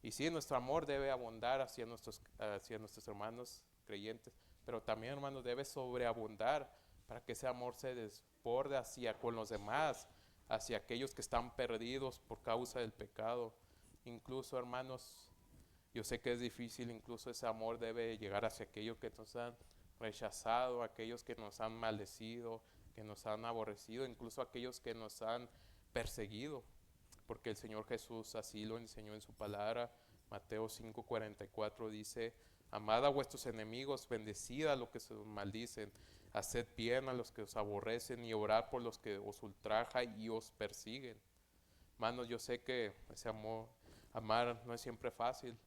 Y sí, nuestro amor debe abundar hacia nuestros hermanos creyentes, pero también, hermanos, debe sobreabundar para que ese amor se desborde hacia con los demás, hacia aquellos que están perdidos por causa del pecado. Incluso, hermanos, yo sé que es difícil, incluso ese amor debe llegar hacia aquellos que nos han rechazado, aquellos que nos han maldecido, que nos han aborrecido, incluso aquellos que nos han perseguido, porque el Señor Jesús así lo enseñó en su palabra. Mateo 5:44 dice: amad a vuestros enemigos, bendecid a los que os maldicen, haced bien a los que os aborrecen y orad por los que os ultrajan y os persiguen. Hermanos, yo sé que ese amor, amar no es siempre fácil.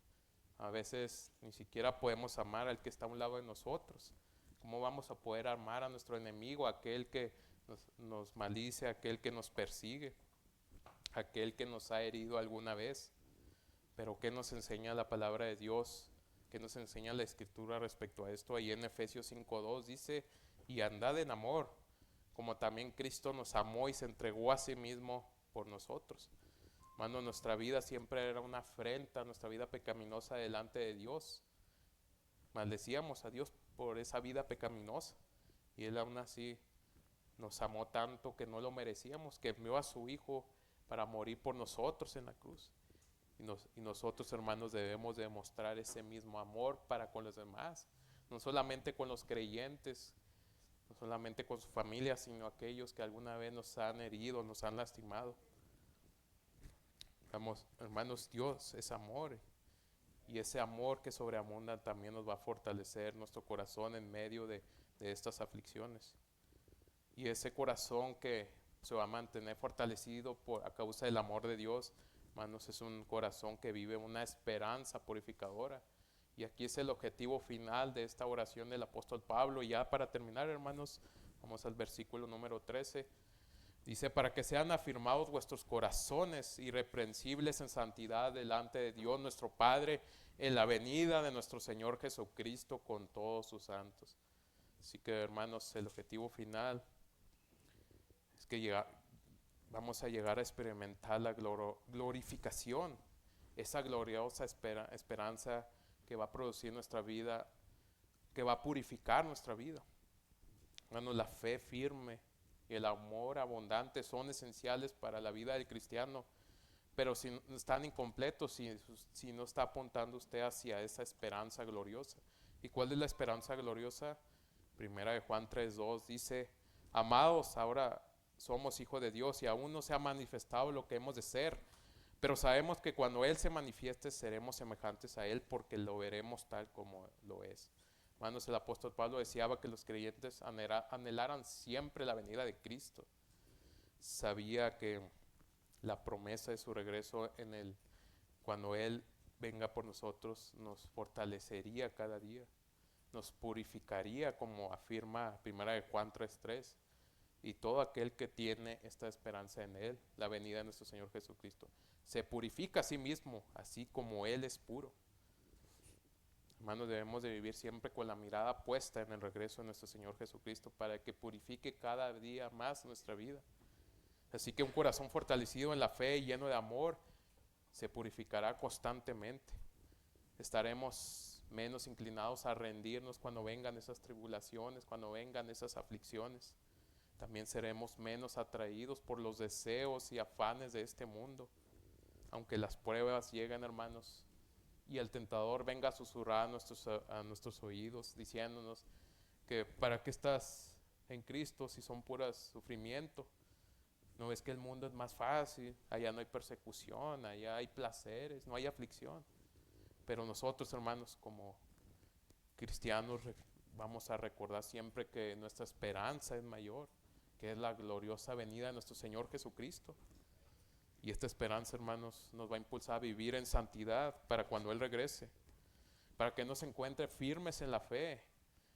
A veces ni siquiera podemos amar al que está a un lado de nosotros. ¿Cómo vamos a poder amar a nuestro enemigo, aquel que nos maldice, aquel que nos persigue, aquel que nos ha herido alguna vez? Pero ¿qué nos enseña la palabra de Dios? ¿Qué nos enseña la Escritura respecto a esto? Ahí en Efesios 5:2 dice: y andad en amor, como también Cristo nos amó y se entregó a sí mismo por nosotros. Hermano, nuestra vida siempre era una afrenta, nuestra vida pecaminosa delante de Dios. Maldecíamos a Dios por esa vida pecaminosa, y Él aún así nos amó tanto que no lo merecíamos, que envió a su Hijo para morir por nosotros en la cruz. Y nosotros, hermanos, debemos demostrar ese mismo amor para con los demás, no solamente con los creyentes, no solamente con su familia, sino aquellos que alguna vez nos han herido, nos han lastimado. Vamos, hermanos, Dios es amor, y ese amor que sobreabunda también nos va a fortalecer nuestro corazón en medio de estas aflicciones. Y ese corazón que se va a mantener fortalecido a causa del amor de Dios, hermanos, es un corazón que vive una esperanza purificadora. Y aquí es el objetivo final de esta oración del apóstol Pablo. Y ya para terminar, hermanos, vamos al versículo número 13. Dice: para que sean afirmados vuestros corazones irreprensibles en santidad delante de Dios nuestro Padre, en la venida de nuestro Señor Jesucristo con todos sus santos. Así que, hermanos, el objetivo final es que vamos a llegar a experimentar la glorificación, esa gloriosa esperanza que va a producir nuestra vida, que va a purificar nuestra vida. Hermanos, la fe firme y el amor abundante son esenciales para la vida del cristiano, pero si están incompletos, si no está apuntando usted hacia esa esperanza gloriosa. ¿Y cuál es la esperanza gloriosa? Primera de Juan 3:2 dice: amados, ahora somos hijos de Dios y aún no se ha manifestado lo que hemos de ser, pero sabemos que cuando Él se manifieste seremos semejantes a Él, porque lo veremos tal como lo es. Hermanos, el apóstol Pablo deseaba que los creyentes anhelaran siempre la venida de Cristo. Sabía que la promesa de su regreso cuando Él venga por nosotros nos fortalecería cada día, nos purificaría, como afirma 1 Juan 3:3. Y todo aquel que tiene esta esperanza en Él, la venida de nuestro Señor Jesucristo, se purifica a sí mismo, así como Él es puro. Hermanos, debemos de vivir siempre con la mirada puesta en el regreso de nuestro Señor Jesucristo, para que purifique cada día más nuestra vida. Así que un corazón fortalecido en la fe y lleno de amor se purificará constantemente. Estaremos menos inclinados a rendirnos cuando vengan esas tribulaciones, cuando vengan esas aflicciones. También seremos menos atraídos por los deseos y afanes de este mundo. Aunque las pruebas lleguen, hermanos, y el tentador venga a susurrar a nuestros oídos, diciéndonos que ¿para qué estás en Cristo si son puras sufrimiento? ¿No ves que el mundo es más fácil? Allá no hay persecución, allá hay placeres, no hay aflicción. Pero nosotros, hermanos, como cristianos, vamos a recordar siempre que nuestra esperanza es mayor, que es la gloriosa venida de nuestro Señor Jesucristo. Y esta esperanza, hermanos, nos va a impulsar a vivir en santidad para cuando Él regrese, para que nos encuentre firmes en la fe,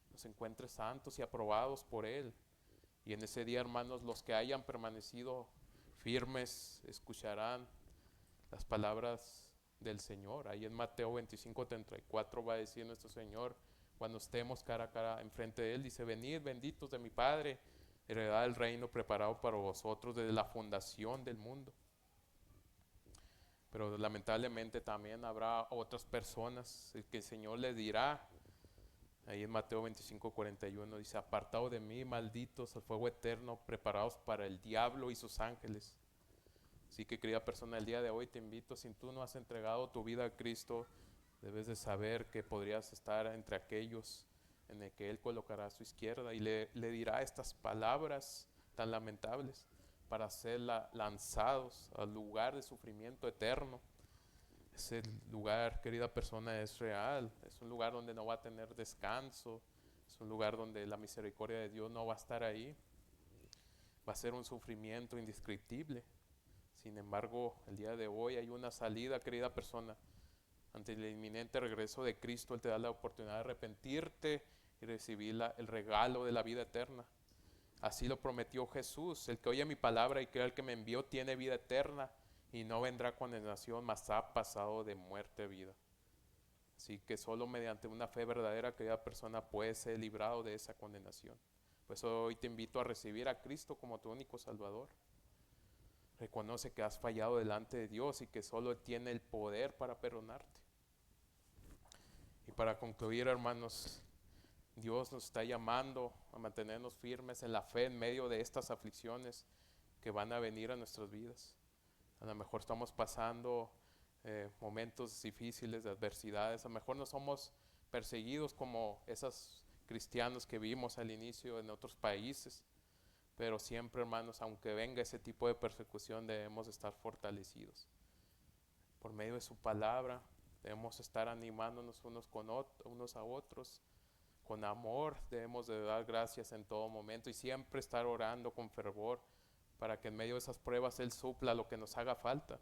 nos encuentre santos y aprobados por Él. Y en ese día, hermanos, los que hayan permanecido firmes escucharán las palabras del Señor. Ahí en Mateo 25:34 va a decir nuestro Señor, cuando estemos cara a cara enfrente de Él, dice: venid benditos de mi Padre, heredad el reino preparado para vosotros desde la fundación del mundo. Pero lamentablemente también habrá otras personas que el Señor les dirá, ahí en Mateo 25:41 dice: apartado de mí, malditos, al fuego eterno preparados para el diablo y sus ángeles. Así que, querida persona, el día de hoy te invito, si tú no has entregado tu vida a Cristo, debes de saber que podrías estar entre aquellos en el que Él colocará a su izquierda y le dirá estas palabras tan lamentables para ser lanzados al lugar de sufrimiento eterno. Ese lugar, querida persona, es real, es un lugar donde no va a tener descanso, es un lugar donde la misericordia de Dios no va a estar ahí, va a ser un sufrimiento indescriptible. Sin embargo, el día de hoy hay una salida, querida persona. Ante el inminente regreso de Cristo, Él te da la oportunidad de arrepentirte y recibir el regalo de la vida eterna. Así lo prometió Jesús: el que oye mi palabra y cree al que me envió tiene vida eterna y no vendrá condenación, mas ha pasado de muerte a vida. Así que solo mediante una fe verdadera aquella persona puede ser librado de esa condenación. Por eso hoy te invito a recibir a Cristo como tu único Salvador. Reconoce que has fallado delante de Dios y que solo Él tiene el poder para perdonarte. Y para concluir, hermanos, Dios nos está llamando a mantenernos firmes en la fe en medio de estas aflicciones que van a venir a nuestras vidas. A lo mejor estamos pasando momentos difíciles de adversidades. A lo mejor no somos perseguidos como esos cristianos que vimos al inicio en otros países. Pero siempre, hermanos, aunque venga ese tipo de persecución, debemos estar fortalecidos. Por medio de su palabra, debemos estar animándonos unos a otros. Con amor debemos de dar gracias en todo momento y siempre estar orando con fervor para que en medio de esas pruebas Él supla lo que nos haga falta.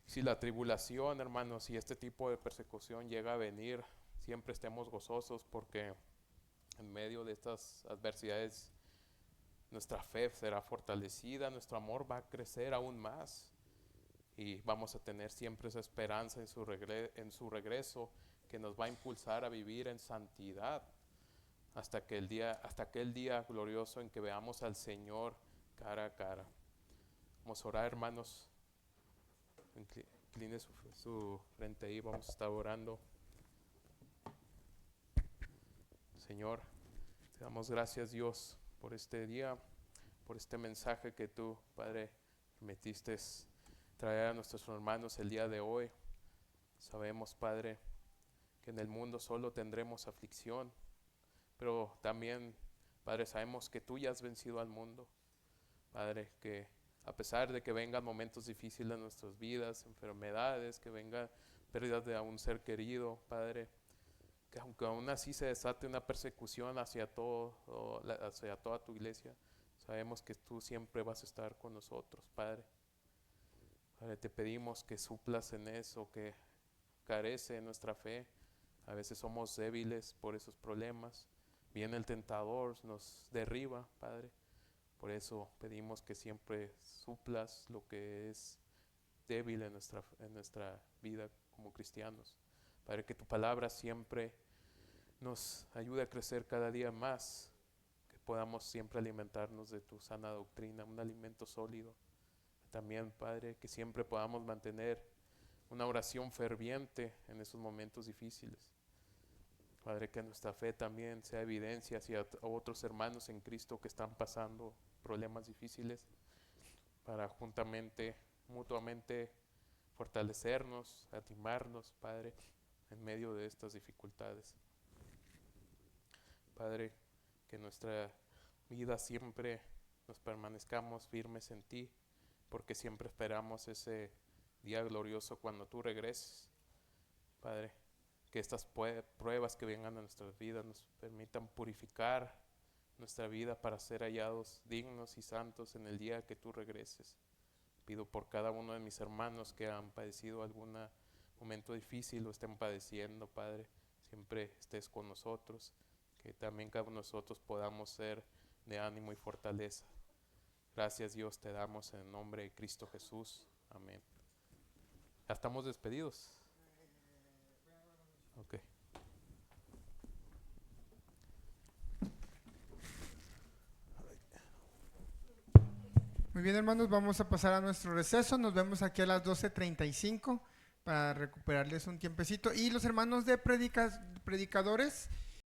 Si la tribulación, hermanos, si este tipo de persecución llega a venir, siempre estemos gozosos porque en medio de estas adversidades nuestra fe será fortalecida, nuestro amor va a crecer aún más y vamos a tener siempre esa esperanza en su regreso que nos va a impulsar a vivir en santidad hasta aquel día glorioso en que veamos al Señor cara a cara. Vamos a orar, hermanos. Incline su frente ahí, vamos a estar orando. Señor, te damos gracias, Dios, por este día, por este mensaje que tú, Padre, permitiste traer a nuestros hermanos el día de hoy. Sabemos, Padre, que en el mundo solo tendremos aflicción, pero también, Padre, sabemos que tú ya has vencido al mundo. Padre, que a pesar de que vengan momentos difíciles en nuestras vidas, enfermedades, que vengan pérdidas de un ser querido, Padre, que aunque aún así se desate una persecución hacia toda tu iglesia, sabemos que tú siempre vas a estar con nosotros, Padre. Padre, te pedimos que suplas en eso, que carece de nuestra fe. A veces somos débiles por esos problemas. Viene el tentador, nos derriba, Padre. Por eso pedimos que siempre suplas lo que es débil en nuestra vida como cristianos. Padre, que tu palabra siempre nos ayude a crecer cada día más, que podamos siempre alimentarnos de tu sana doctrina, un alimento sólido. También, Padre, que siempre podamos mantener una oración ferviente en esos momentos difíciles. Padre, que nuestra fe también sea evidencia hacia otros hermanos en Cristo que están pasando problemas difíciles, para juntamente, mutuamente fortalecernos, animarnos, Padre, en medio de estas dificultades. Padre, que en nuestra vida siempre nos permanezcamos firmes en ti, porque siempre esperamos ese día glorioso cuando tú regreses. Padre, que estas pruebas que vengan a nuestras vidas nos permitan purificar nuestra vida para ser hallados dignos y santos en el día que tú regreses. Pido por cada uno de mis hermanos que han padecido algún momento difícil o estén padeciendo, Padre, siempre estés con nosotros, que también cada uno de nosotros podamos ser de ánimo y fortaleza. Gracias, Dios, te damos en el nombre de Cristo Jesús. Amén. ¿Ya estamos despedidos? Ok. Muy bien, hermanos, vamos a pasar a nuestro receso. Nos vemos aquí a las 12:35 para recuperarles un tiempecito. Y los hermanos de predicadores